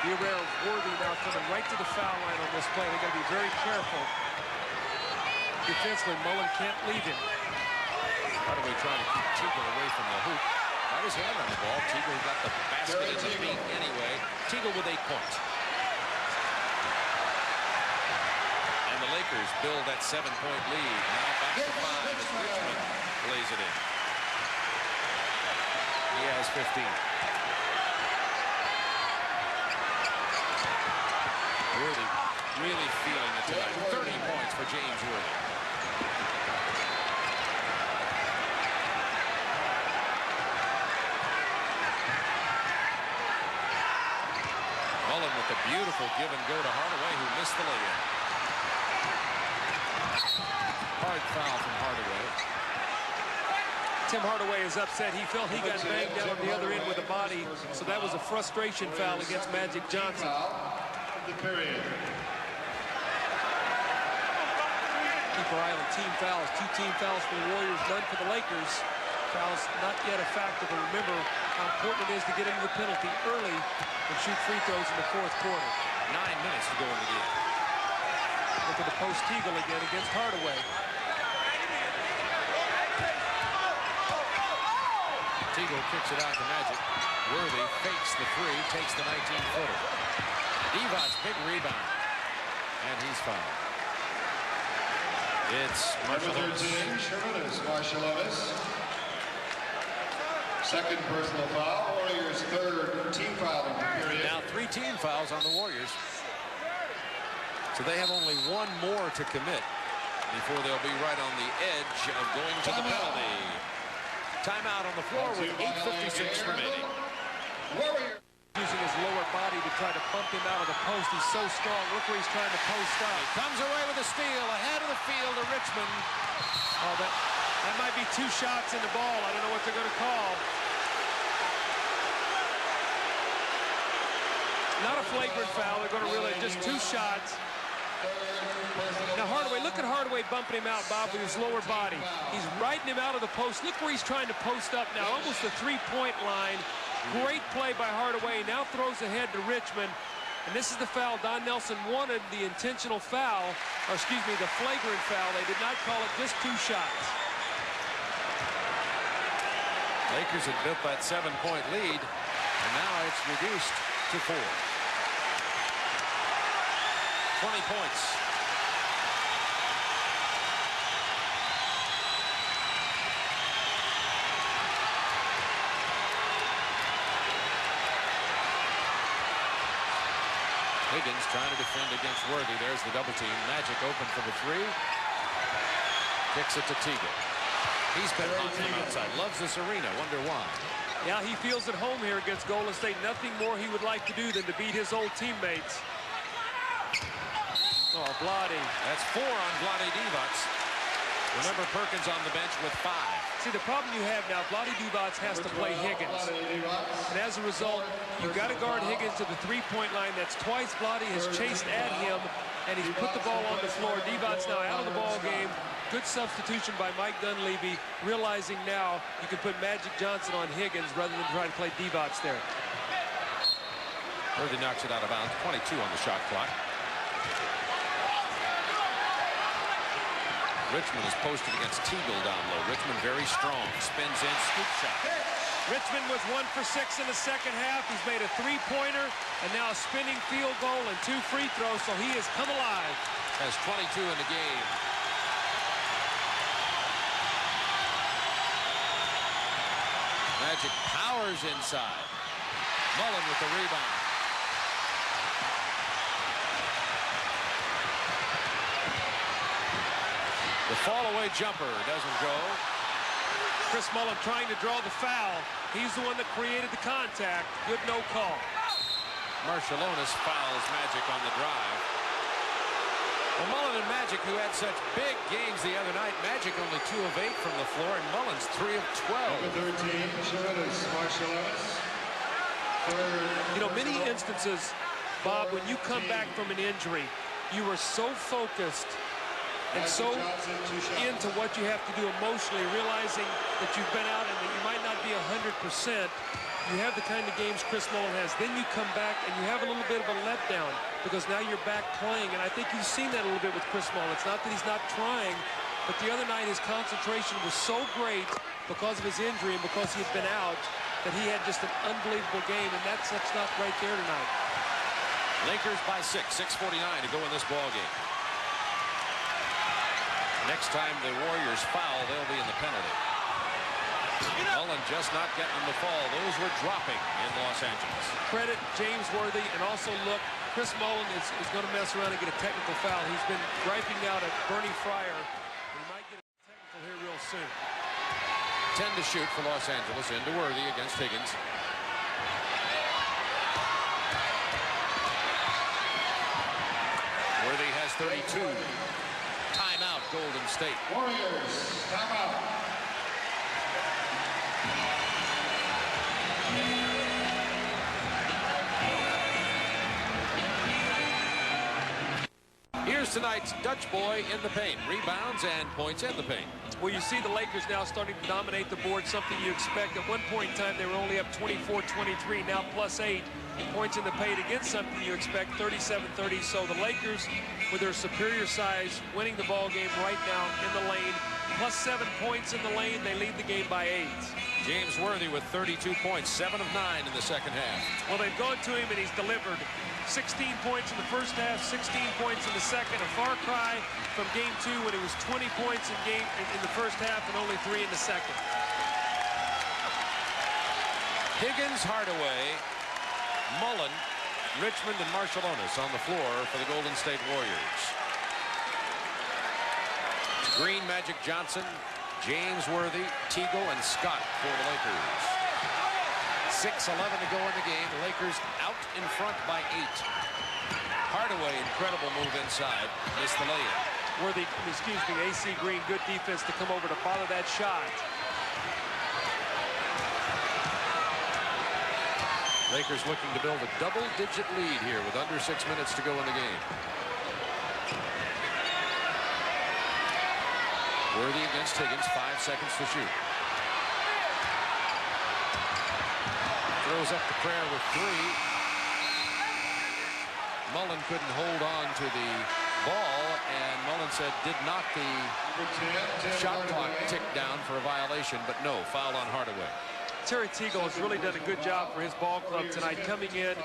Be aware of Worthy now coming right to the foul line on this play. They've got to be very careful. Defensively, Mullen can't leave him. Hardaway trying to keep Teagle away from the hoop. got his hand on the ball. Teagle got the basket in the feet anyway. Teagle with 8 points. And the Lakers build that 7-point lead. Now back to 5 as Richmond lays it in. He has 15. Worthy really feeling it tonight. 30 points for James Worthy. Mullen with a beautiful give and go to Hardaway, who missed the lay-in. Hard foul from Hardaway. Tim Hardaway is upset. He felt he got banged down on the other end with a body, so that was a frustration foul against Magic Johnson. Keep our eye on team fouls. 2 team fouls for the Warriors, none for the Lakers. Fouls not yet a factor, but remember how important it is to get into the penalty early and shoot free throws in the 4th quarter. 9 minutes to go in the game. Look at the post Teagle again against Hardaway. Teagle kicks it out to Magic. Worthy fakes the 3, takes the 19-footer. Divac, big rebound. And he's fouled. It's Marshall. Second personal foul. Warriors' 3rd team foul in the period. Now 3 team fouls on the Warriors. So they have only 1 more to commit before they'll be right on the edge of going to the penalty. Timeout on the floor with 8:56 remaining. Using his lower body to try to bump him out of the post. He's so strong. Look where he's trying to post up. He comes away with a steal ahead of the field to Richmond. Oh, that might be 2 shots in the ball. I don't know what they're going to call. Not a flagrant foul. They're going to really just 2 shots. Now Hardaway, look at Hardaway bumping him out, Bob, with his lower body. He's riding him out of the post. Look where he's trying to post up now, almost the 3-point line. Great play by Hardaway. Now throws ahead to Richmond. And this is the foul. Don Nelson wanted the intentional foul, or excuse me, the flagrant foul. They did not call it, just 2 shots. Lakers had built that 7-point lead, and now it's reduced to 4. 20 points. Higgins trying to defend against Worthy. There's the double team. Magic open for the 3. Kicks it to Teagle. He's been hot from outside. Loves this arena. Wonder why. Yeah, he feels at home here against Golden State. Nothing more he would like to do than to beat his old teammates. Oh, Vlade. That's 4 on Vlade Divac. Remember, Perkins on the bench with 5. See, the problem you have now, Vlade Divac has to play Higgins. And as a result, you've got to guard Higgins to the 3-point line. That's twice Vlade has chased at him, and he's put the ball on the floor. Divac now out of the ball game. Good substitution by Mike Dunleavy, realizing now you can put Magic Johnson on Higgins rather than try to play Divac there. Worthy knocks it out of bounds. 22 on the shot clock. Richmond is posted against Teagle down low. Richmond very strong. Spins in, scoop shot. Richmond was 1 for 6 in the second half. He's made a 3-pointer and now a spinning field goal and 2 free throws, so he has come alive. Has 22 in the game. Magic powers inside. Mullen with the rebound. The fall-away jumper doesn't go. Chris Mullen trying to draw the foul. He's the one that created the contact. Good no call. Marciulionis fouls Magic on the drive. Well, Mullen and Magic, who had such big games the other night, Magic only 2 of 8 from the floor, and Mullen's 3 of 12. Number 13, Marciulionis. You know, many instances, Bob, when you come back from an injury, you are so focused and so into what you have to do emotionally, realizing that you've been out and that you might not be 100%. You have the kind of games Chris Mullen has. Then you come back and you have a little bit of a letdown because now you're back playing. And I think you've seen that a little bit with Chris Mullen. It's not that he's not trying, but the other night his concentration was so great because of his injury and because he had been out that he had just an unbelievable game, and that's not right there tonight. Lakers by 6, 6:49 to go in this ball game. Next time the Warriors foul, they'll be in the penalty. Mullen just not getting them to fall. Those were dropping in Los Angeles. Credit James Worthy, and also look, Chris Mullen is going to mess around and get a technical foul. He's been griping out at Bernie Fryer. He might get a technical here real soon. 10 to shoot for Los Angeles. Into Worthy against Higgins. Worthy has 32. Timeout, Golden State. Warriors, timeout. Here's tonight's Dutch boy in the paint. Rebounds and points in the paint. Well, you see the Lakers now starting to dominate the board, something you expect. At one point in time, they were only up 24-23, now +8 points in the paint against something you expect, 37-30. So the Lakers, with their superior size, winning the ball game right now in the lane. +7 points in the lane, they lead the game by 8. James Worthy with 32 points, 7 of 9 in the second half. Well, they've gone to him and he's delivered. 16 points in the first half, 16 points in the second. A far cry from game 2 when it was 20 points in the first half and only 3 in the second. Higgins, Hardaway, Mullen, Richmond, and Marciulionis on the floor for the Golden State Warriors. Green, Magic Johnson, James Worthy, Teagle, and Scott for the Lakers. 6:11 to go in the game. The Lakers out in front by 8. Hardaway, incredible move inside. Missed the layup. Worthy, excuse me, AC Green, good defense to come over to bother that shot. Lakers looking to build a double-digit lead here with under 6 minutes to go in the game. Worthy against Higgins, 5 seconds to shoot. Throws up the prayer with 3. Mullen couldn't hold on to the ball, and Mullen said did not the shot clock tick down for a violation, but no, foul on Hardaway. Terry Teagle has really done a good job for his ball club tonight, coming in,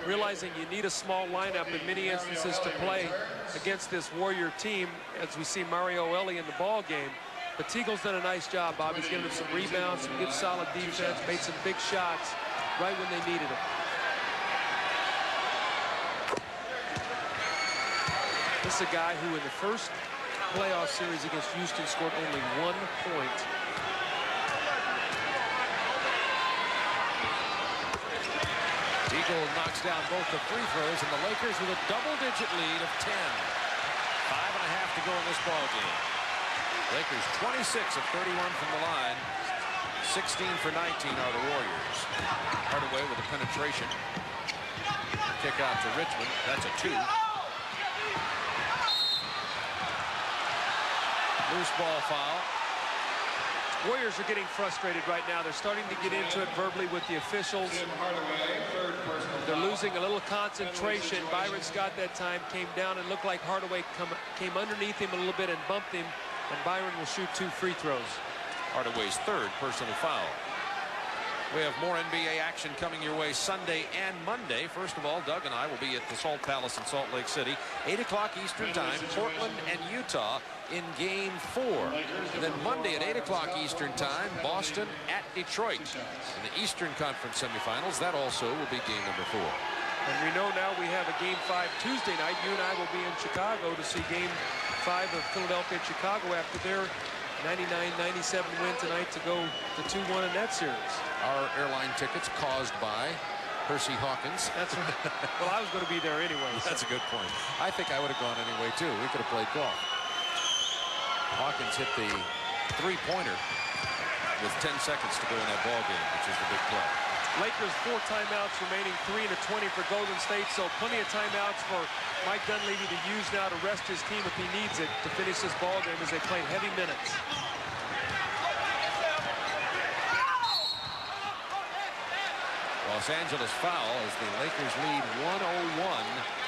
realizing you need a small lineup in many instances to play against this Warrior team, as we see Mario Ellie in the ball game. But Teagle's done a nice job, Bob. He's given them some rebounds, some good solid defense, made some big shots right when they needed it. This is a guy who in the first playoff series against Houston scored only 1 point. Teagle knocks down both the free throws, and the Lakers with a double-digit lead of 10. 5.5 to go in this ball game. Lakers 26 of 31 from the line. 16 for 19 are the Warriors. Hardaway with a penetration. Kick out to Richmond. That's a 2. Loose ball foul. Warriors are getting frustrated right now. They're starting to get into it verbally with the officials. They're losing a little concentration. Byron Scott that time came down and looked like Hardaway came underneath him a little bit and bumped him, and Byron will shoot 2 free throws. Hardaway's 3rd personal foul. We have more NBA action coming your way Sunday and Monday. First of all, Doug and I will be at the Salt Palace in Salt Lake City, 8 o'clock Eastern Time, Portland and Utah in Game 4. And then Monday at 8 o'clock Eastern Time, Boston at Detroit in the Eastern Conference semifinals. That also will be game number 4. And we know now we have a Game 5 Tuesday night. You and I will be in Chicago to see Game 5 of Philadelphia and Chicago after their 99-97 win tonight to go to 2-1 in that series. Our airline tickets caused by Percy Hawkins. That's right. Well, I was going to be there anyway. So. That's a good point. I think I would have gone anyway, too. We could have played golf. Hawkins hit the 3-pointer with 10 seconds to go in that ball game, which is the big play. Lakers 4 timeouts remaining, 3 and a 20 for Golden State, so plenty of timeouts for Mike Dunleavy to use now to rest his team if he needs it to finish this ball game as they play heavy minutes. Los Angeles foul as the Lakers lead 101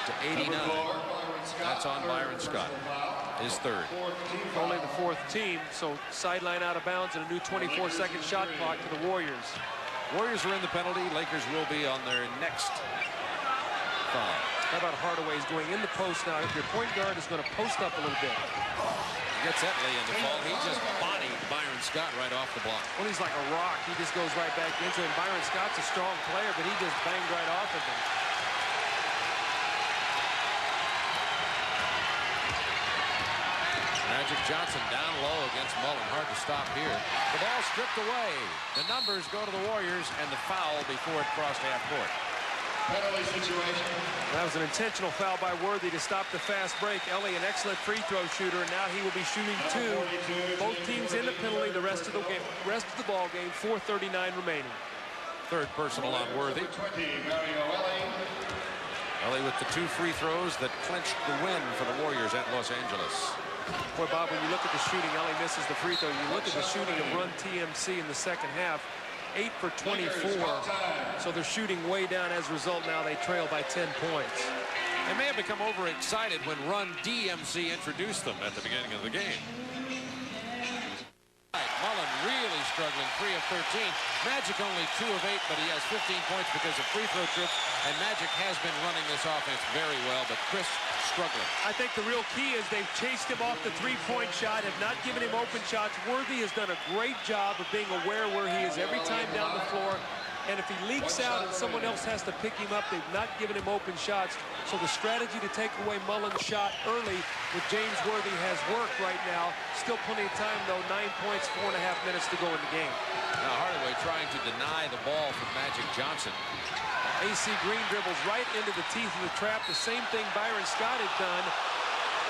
to 89. That's on Byron Scott, his 3rd. Only the 4th team, so sideline out of bounds and a new 24-second shot clock to the Warriors. Warriors are in the penalty. Lakers will be on their next foul. How about Hardaway's going in the post now? If your point guard is going to post up a little bit. Gets Etley in the fall. He just bodied Byron Scott right off the block. Well, he's like a rock. He just goes right back into him. Byron Scott's a strong player, but he just banged right off of him. Magic Johnson down low against Mullen. Hard to stop here. The ball stripped away. The numbers go to the Warriors, and the foul before it crossed half court. Penalty situation. That was an intentional foul by Worthy to stop the fast break. Ellie, an excellent free throw shooter, and now he will be shooting 2. Both teams in the penalty the rest of the game, rest of the ball game. 4:39 remaining. Third personal on Worthy. 20, Mario Ellie. Ellie with the 2 free throws that clinched the win for the Warriors at Los Angeles. Boy, Bob, when you look at the shooting, Ellie misses the free throw. You look at the shooting of Run TMC in the second half. 8 for 24, so they're shooting way down. As a result, now they trail by 10 points. They may have become overexcited when Run DMC introduced them at the beginning of the game. Mullen really struggling, 3 of 13. Magic only 2 of 8, but he has 15 points because of free throw trips, and Magic has been running this offense very well, but Chris struggling. I think the real key is they've chased him off the three-point shot, have not given him open shots. Worthy has done a great job of being aware where he is every time down the floor. And if he leaks out and someone else has to pick him up, they've not given him open shots. So the strategy to take away Mullen's shot early with James Worthy has worked right now. Still plenty of time, though. 9 points, 4.5 minutes to go in the game. Now Hardaway trying to deny the ball from Magic Johnson. AC Green dribbles right into the teeth of the trap. The same thing Byron Scott had done.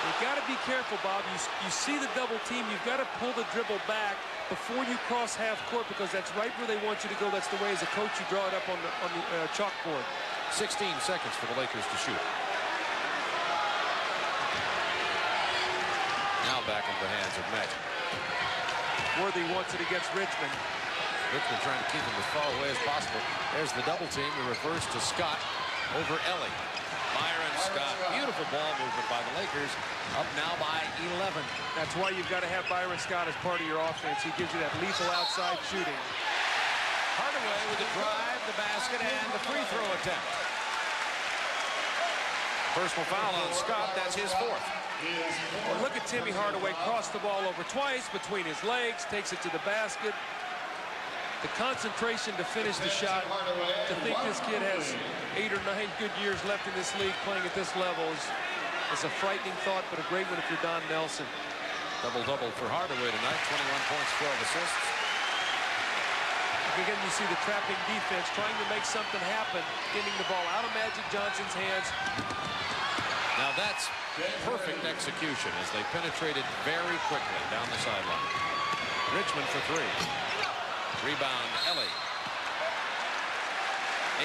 You've got to be careful, Bob. You see the double team. You've got to pull the dribble back before you cross half court, because that's right where they want you to go. That's the way, as a coach, you draw it up on the chalkboard. 16 seconds for the Lakers to shoot. Now back into the hands of Magic. Worthy wants it against Richmond. Richmond trying to keep him as far away as possible. There's the double team. The reverse to Scott over Ellie. Byron Scott. Beautiful ball movement by the Lakers. Up now by 11. That's why you've got to have Byron Scott as part of your offense. He gives you that lethal outside shooting. Hardaway with the drive, the basket, and the free throw attempt. Personal foul on Scott. That's his 4th. Well, look at Timmy Hardaway cross the ball over twice between his legs, takes it to the basket. The concentration to finish the shot. To think this kid has 8 or 9 good years left in this league playing at this level is a frightening thought, but a great one if you're Don Nelson. Double-double for Hardaway tonight. 21 points, 12 assists. Again, you see the trapping defense trying to make something happen, getting the ball out of Magic Johnson's hands. Now that's perfect execution as they penetrated very quickly down the sideline. Richmond for 3. Rebound, Ellie.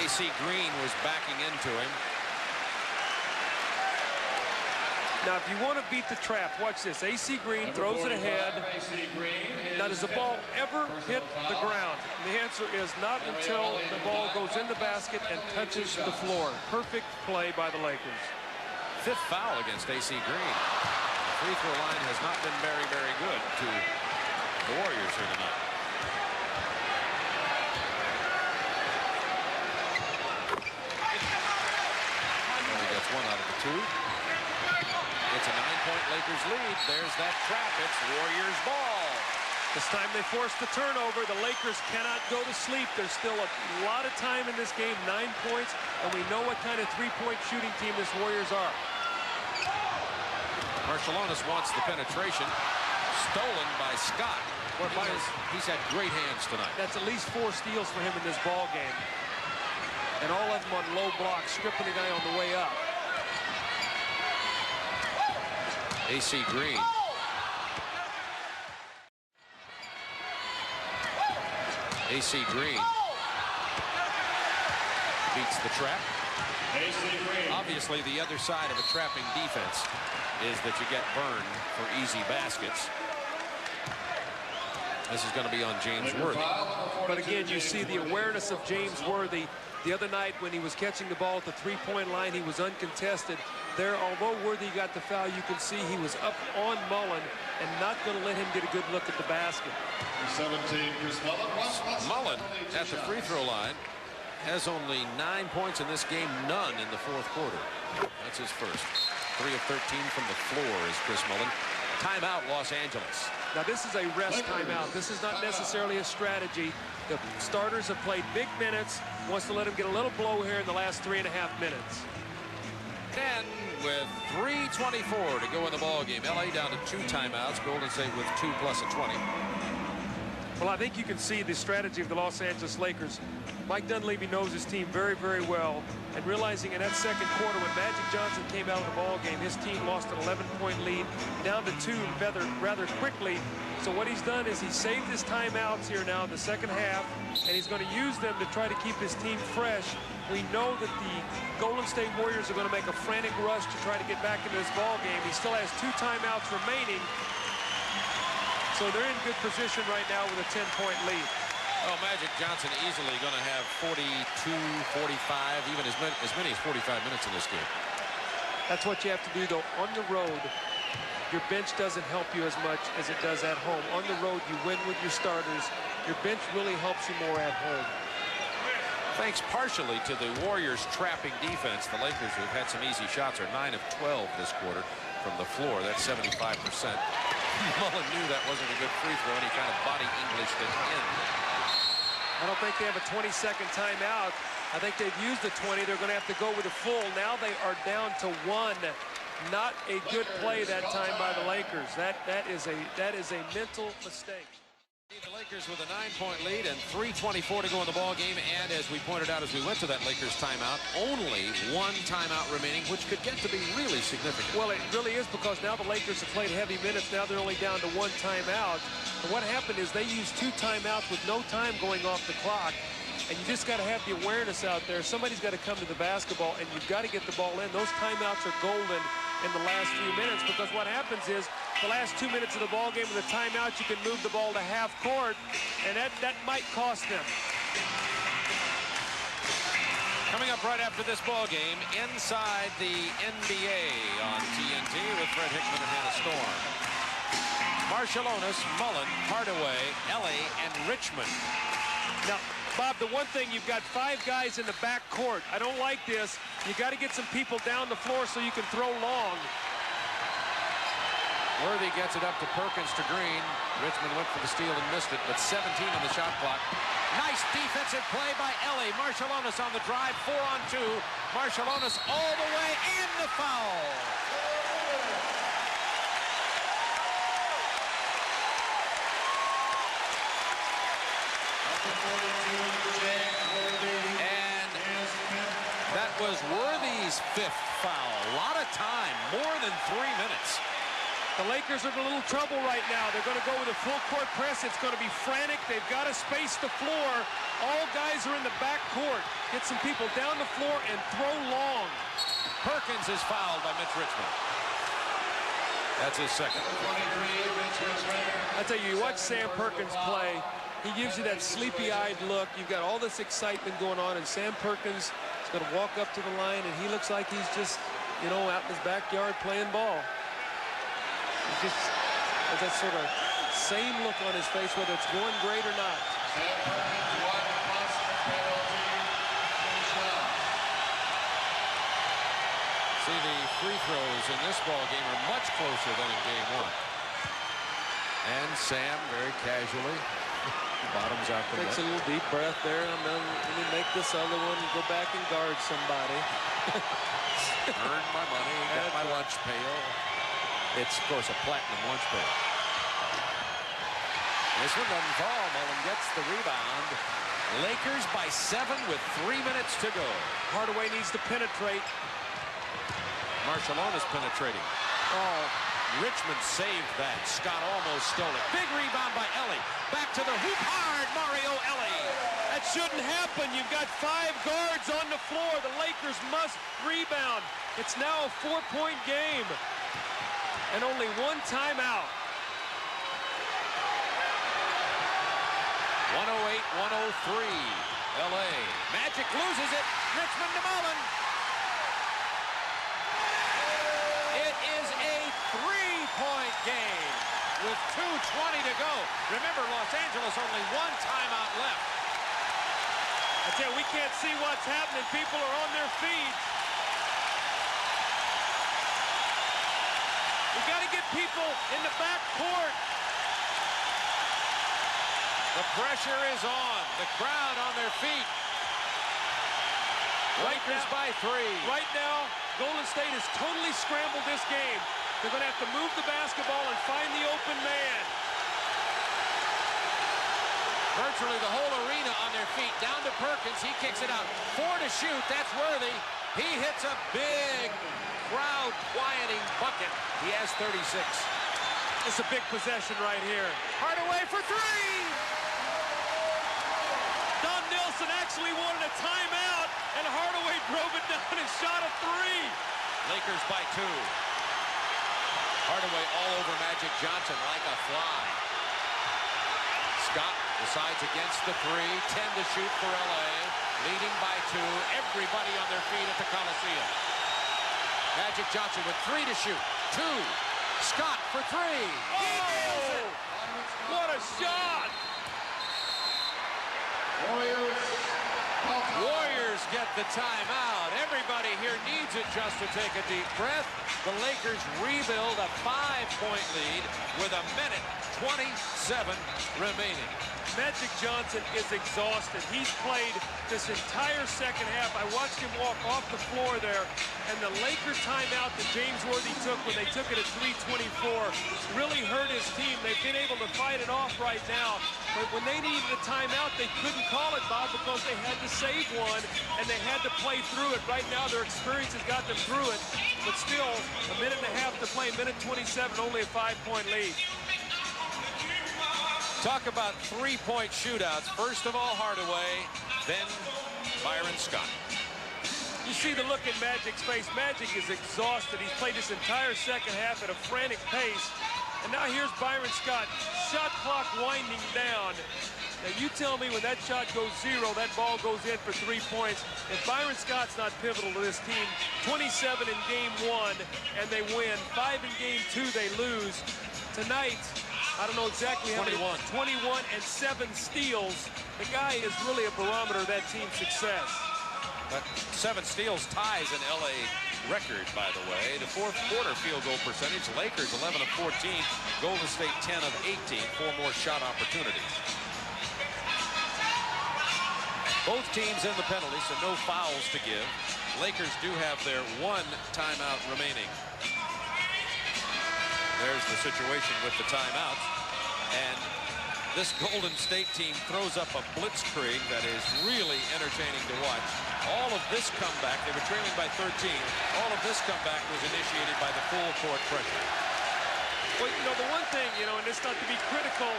AC Green was backing into him. Now, if you want to beat the trap, watch this. AC Green throws it ahead. Now, does the ball ever hit the ground? And the answer is not until the ball goes in the basket and touches the floor. Perfect play by the Lakers. 5th foul against AC Green. The free throw line has not been very, very good to the Warriors here tonight. Only gets 1 out of the 2. It's a 9-point Lakers lead. There's that trap. It's Warriors ball. This time they force the turnover. The Lakers cannot go to sleep. There's still a lot of time in this game. 9 points, and we know what kind of three-point shooting team this Warriors are. Marciulionis wants the penetration. Stolen by Scott. He's had great hands tonight. That's at least 4 steals for him in this ball game. And all of them on low blocks, stripping the guy on the way up. AC Green. AC Green beats the trap. Obviously, the other side of a trapping defense is that you get burned for easy baskets. This is going to be on James Worthy. But again, you see the awareness of James Worthy. The other night when he was catching the ball at the three-point line, he was uncontested. There, although Worthy got the foul, you can see he was up on Mullen and not going to let him get a good look at the basket. 17, Chris Mullen. Mullen at the free throw line has only 9 points in this game, none in the fourth quarter. That's his first. 3 of 13 from the floor is Chris Mullen. Timeout, Los Angeles. Now this is a rest timeout. This is not necessarily a strategy. The starters have played big minutes. Wants to let them get a little blow here in the last 3.5 minutes. And with 3:24 to go in the ball game, LA down to 2 timeouts. Golden State with 2 plus a 20. Well, I think you can see the strategy of the Los Angeles Lakers. Mike Dunleavy knows his team very, very well. And realizing in that second quarter when Magic Johnson came out of the ball game, his team lost an 11-point lead, down to 2 rather quickly. So what he's done is he saved his timeouts here now in the second half, and he's going to use them to try to keep his team fresh. We know that the Golden State Warriors are going to make a frantic rush to try to get back into this ball game. He still has 2 timeouts remaining. So they're in good position right now with a 10-point lead. Oh, Magic Johnson easily going to have 42, 45, even as many as 45 minutes in this game. That's what you have to do, though. On the road, your bench doesn't help you as much as it does at home. On the road, you win with your starters. Your bench really helps you more at home. Thanks partially to the Warriors' trapping defense, the Lakers, who've had some easy shots, are 9 of 12 this quarter from the floor. That's 75%. Mullen knew that wasn't a good free throw, and he kind of body Englished it in. I don't think they have a 20-second timeout. I think they've used the 20. They're going to have to go with a full. Now they are down to 1. Not a good play that time by the Lakers. That is a mental mistake. The Lakers with a 9-point lead and 3:24 to go in the ball game. And as we pointed out as we went to that Lakers timeout, only 1 timeout remaining, which could get to be really significant. Well, it really is, because now the Lakers have played heavy minutes. Now they're only down to 1 timeout. And what happened is they used 2 timeouts with no time going off the clock. And you just got to have the awareness out there. Somebody's got to come to the basketball, and you've got to get the ball in. Those timeouts are golden in the last few minutes, because what happens is the last 2 minutes of the ball game with a timeout, you can move the ball to half court, and that might cost them. Coming up right after this ball game, inside the NBA on TNT with Fred Hickman and Hannah Storm. Marciulionis, Mullen, Hardaway, Ellie, and Richmond. Now, Bob, the one thing, you've got 5 guys in the back court. I don't like this. You got to get some people down the floor so you can throw long. Worthy gets it up to Perkins to Green. Richmond went for the steal and missed it, but 17 on the shot clock. Nice defensive play by Ellie. Marciulionis on the drive, 4-on-2. Marciulionis all the way, and the foul. And that was Worthy's 5th foul. A lot of time, more than 3 minutes. The Lakers are in a little trouble right now. They're going to go with a full court press. It's going to be frantic. They've got to space the floor. All guys are in the back court. Get some people down the floor and throw long. Perkins is fouled by Mitch Richmond. That's his second. I tell you, you watch Sam Perkins play. He gives you that sleepy-eyed look. You've got all this excitement going on, and Sam Perkins is going to walk up to the line, and he looks like he's just, you know, out in his backyard playing ball. He just has that sort of same look on his face, whether it's going great or not. See, the free throws in this ball game are much closer than in game 1. And Sam, very casually, bottoms out the Takes net. a little deep breath there, and then let me make this other one and go back and guard somebody. Earned my money, got my lunch pail. It's, of course, a platinum lunch pail. This one doesn't fall. Mullen gets the rebound. Lakers by 7 with 3 minutes to go. Hardaway needs to penetrate. Marciulionis penetrating. Oh, Richmond saved that. Scott almost stole it. Big rebound by Ellie. Back to the hoop hard, Mario Ellie. that shouldn't happen. You've got 5 guards on the floor. The Lakers must rebound. It's now a 4-point game. And only 1 timeout. 108-103. LA. Magic loses it. Richmond to Mullen. It is a 3-point game with 2:20 to go. Remember, Los Angeles only one timeout left. I tell you, we can't see what's happening. People are on their feet. We got to get people in the back court. The pressure is on. The crowd on their feet. Lakers by 3. Right now, Golden State has totally scrambled this game. They're going to have to move the basketball and find the open man. Virtually the whole arena on their feet. Down to Perkins. He kicks it out. 4 to shoot. That's Worthy. He hits a big crowd-quieting bucket. He has 36. It's a big possession right here. Hardaway for 3. Don Nelson actually wanted a timeout, and Hardaway drove it down and shot a 3. Lakers by 2. Hardaway all over Magic Johnson like a fly. Scott decides against the 3. 10 to shoot for LA. Leading by 2. Everybody on their feet at the Coliseum. Magic Johnson with 3 to shoot. 2. Scott for 3. Oh! What a shot! Warriors get the timeout. Everybody here needs it just to take a deep breath. The Lakers rebuild a 5-point lead with 1:27 remaining. Magic Johnson is exhausted. He's played this entire second half. I watched him walk off the floor there, and the Lakers timeout that James Worthy took when they took it at 3:24 really hurt his team. They've been able to fight it off right now, but when they needed a timeout, they couldn't call it, Bob, because they had to save one, and they had to play through it. Right now, their experience has got them through it, but still, a minute and a half to play, 1:27, only a 5-point lead. Talk about 3-point shootouts. First of all, Hardaway, then Byron Scott. You see the look in Magic's face. Magic is exhausted. He's played this entire second half at a frantic pace. And now here's Byron Scott. Shot clock winding down. Now you tell me when that shot goes 0, that ball goes in for 3 points. If Byron Scott's not pivotal to this team, 27 in game 1, and they win. 5 in game 2, they lose. Tonight, I don't know exactly how many. 21 and 7 steals. The guy is really a barometer of that team's success. But 7 steals ties an LA record, by the way. The fourth quarter field goal percentage, Lakers 11 of 14, Golden State 10 of 18, 4 more shot opportunities. Both teams in the penalty, so no fouls to give. Lakers do have their 1 timeout remaining. There's the situation with the timeouts. And this Golden State team throws up a blitzkrieg that is really entertaining to watch. All of this comeback, they were trailing by 13. All of this comeback was initiated by the full court pressure. Well, you know, the one thing, you know, and it's not to be critical,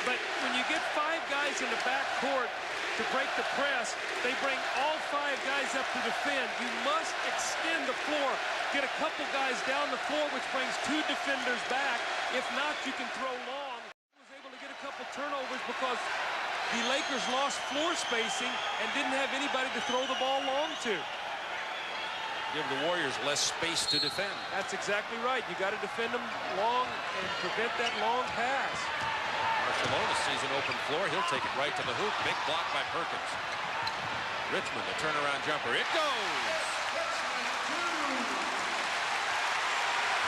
but when you get 5 guys in the back court to break the press, they bring all 5 guys up to defend. You must extend the floor. Get a couple guys down the floor, which brings 2 defenders back. If not, you can throw long. He was able to get a couple turnovers because the Lakers lost floor spacing and didn't have anybody to throw the ball long to. Give the Warriors less space to defend. That's exactly right. You got to defend them long and prevent that long pass. Barcelona sees an open floor. He'll take it right to the hoop. Big block by Perkins. Richmond, a turnaround jumper. It goes!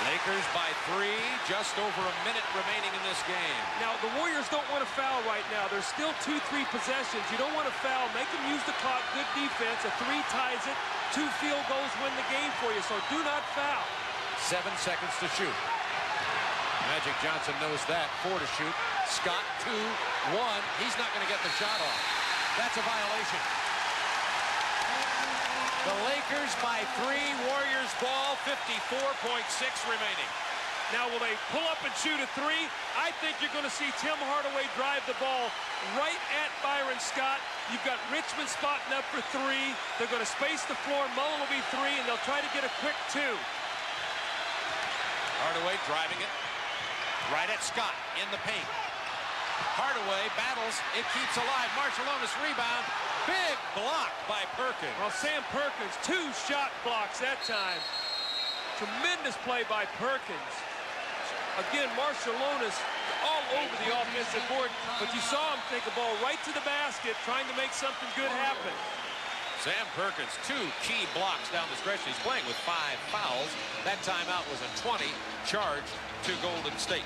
Lakers by 3, just over a minute remaining in this game. Now, the Warriors don't want to foul right now. There's still 2-3 possessions. You don't want to foul. Make them use the clock. Good defense. A 3 ties it. 2 field goals win the game for you, so do not foul. 7 seconds to shoot. Magic Johnson knows that. 4 to shoot. Scott, 2, 1. He's not going to get the shot off. That's a violation. The Lakers by 3, Warriors ball, 54.6 remaining. Now, will they pull up and shoot a 3? I think you're going to see Tim Hardaway drive the ball right at Byron Scott. You've got Richmond spotting up for 3. They're going to space the floor. Mullen will be 3, and they'll try to get a quick 2. Hardaway driving it right at Scott in the paint. Hardaway battles. It keeps alive. Marciulionis rebound. Big block by Perkins. Well, Sam Perkins, 2 shot blocks that time. Tremendous play by Perkins. Again, Marciulionis all over the offensive board, but you saw him take a ball right to the basket, trying to make something good happen. Sam Perkins, 2 key blocks down the stretch. He's playing with 5 fouls. That timeout was a 20 charge to Golden State.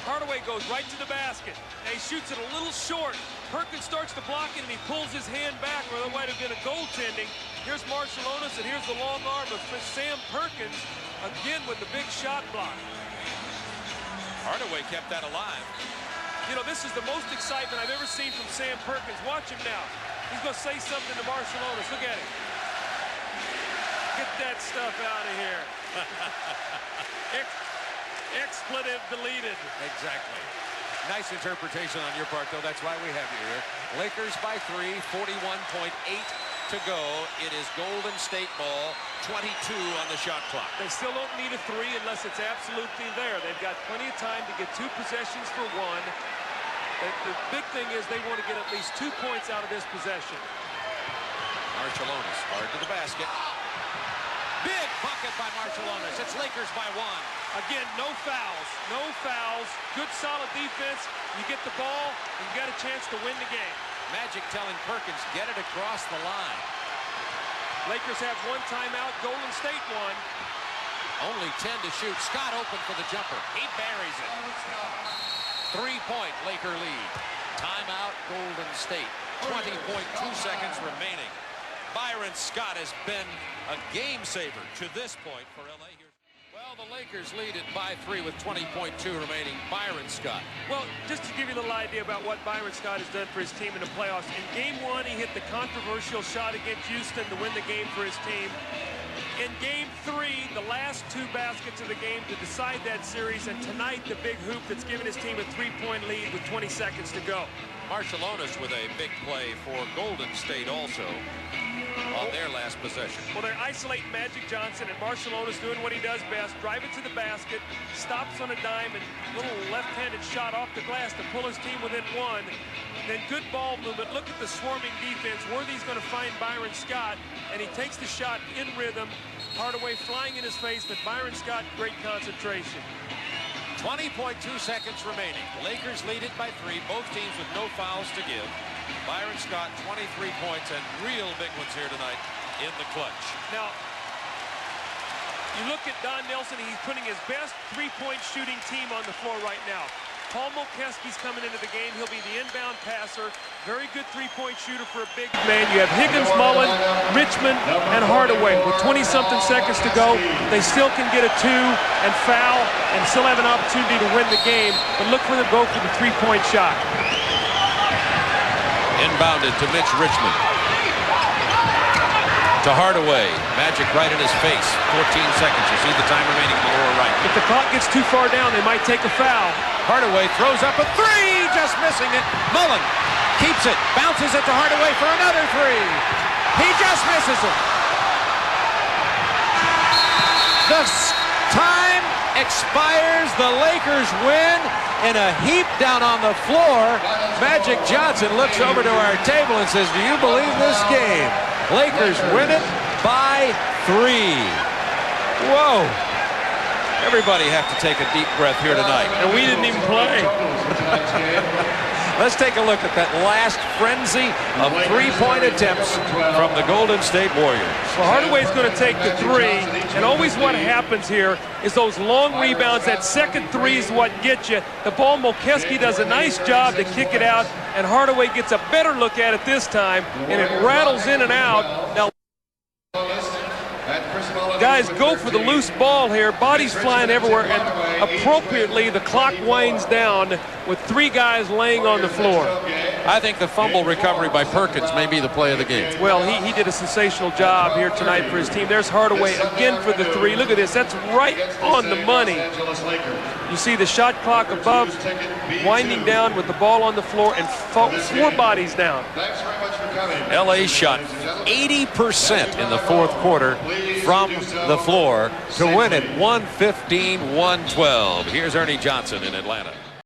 Hardaway goes right to the basket. And he shoots it a little short. Perkins starts to block it, and he pulls his hand back, or there might have been a goaltending. Here's Marciulionis, and here's the long arm of Sam Perkins, again with the big shot block. Hardaway kept that alive. You know, this is the most excitement I've ever seen from Sam Perkins. Watch him now. He's going to say something to Marciulionis. Look at him. Get that stuff out of here. Expletive deleted. Exactly. Nice interpretation on your part, though. That's why we have you here. Lakers by 3, 41.8 to go. It is Golden State ball, 22 on the shot clock. They still don't need a 3 unless it's absolutely there. They've got plenty of time to get 2 possessions for 1. The big thing is they want to get at least 2 points out of this possession. Marciulionis hard to the basket. Big bucket by Marciulionis. It's Lakers by 1. Again, no fouls. No fouls. Good solid defense. You get the ball, and you got a chance to win the game. Magic telling Perkins, get it across the line. Lakers have 1 timeout. Golden State 1. Only 10 to shoot. Scott open for the jumper. He buries it. 3-point Laker lead. Timeout Golden State. 20.2 seconds remaining. Byron Scott has been a game saver to this point for LA. Well, the Lakers lead it by 3 with 20.2 remaining. Byron Scott. Well, just to give you a little idea about what Byron Scott has done for his team in the playoffs. In Game 1, he hit the controversial shot against Houston to win the game for his team. In Game 3, the last 2 baskets of the game to decide that series, and tonight the big hoop that's given his team a 3-point lead with 20 seconds to go. Marciulionis with a big play for Golden State also on their last possession. Well, they're isolating Magic Johnson, and Marciulionis doing what he does best, drive it to the basket, stops on a dime, and little left-handed shot off the glass to pull his team within 1. Then good ball movement. Look at the swarming defense. Worthy's going to find Byron Scott, and he takes the shot in rhythm. Hardaway flying in his face, but Byron Scott, great concentration. 20.2 seconds remaining. Lakers lead it by 3. Both teams with no fouls to give. Byron Scott, 23 points, and real big ones here tonight in the clutch. Now, you look at Don Nelson, he's putting his best 3-point shooting team on the floor right now. Paul Mokeski's coming into the game. He'll be the inbound passer. Very good 3-point shooter for a big man. You have Higgins, Mullen, Richmond, and Hardaway. With 20-something seconds to go, they still can get a 2 and foul and still have an opportunity to win the game. But look for them to go for the 3-point shot. Inbounded to Mitch Richmond. To Hardaway. Magic right in his face. 14 seconds. You see the time remaining in the lower right. If the clock gets too far down, they might take a foul. Hardaway throws up a 3, just missing it. Mullen keeps it, bounces it to Hardaway for another 3. He just misses it. The time expires. The Lakers win in a heap down on the floor. Magic Johnson looks over to our table and says, do you believe this game? Lakers win it by 3. Whoa. Everybody have to take a deep breath here tonight. And we didn't even play. Let's take a look at that last frenzy of 3-point attempts from the Golden State Warriors. Well, Hardaway's going to take the 3, and always what happens here is those long rebounds. That second 3 is what gets you. The ball, Mokeski does a nice job to kick it out, and Hardaway gets a better look at it this time, and it rattles in and out. Now, guys go for the loose ball here. Bodies flying everywhere, and appropriately the clock winds down with 3 guys laying on the floor. I think the fumble recovery by Perkins may be the play of the game. Well, he did a sensational job here tonight for his team. There's Hardaway again for the 3. Look at this. That's right on the money. You see the shot clock above, winding down with the ball on the floor, and 4 bodies down. LA shot 80% in the 4th quarter from the floor to win it 115-112. Here's Ernie Johnson in Atlanta.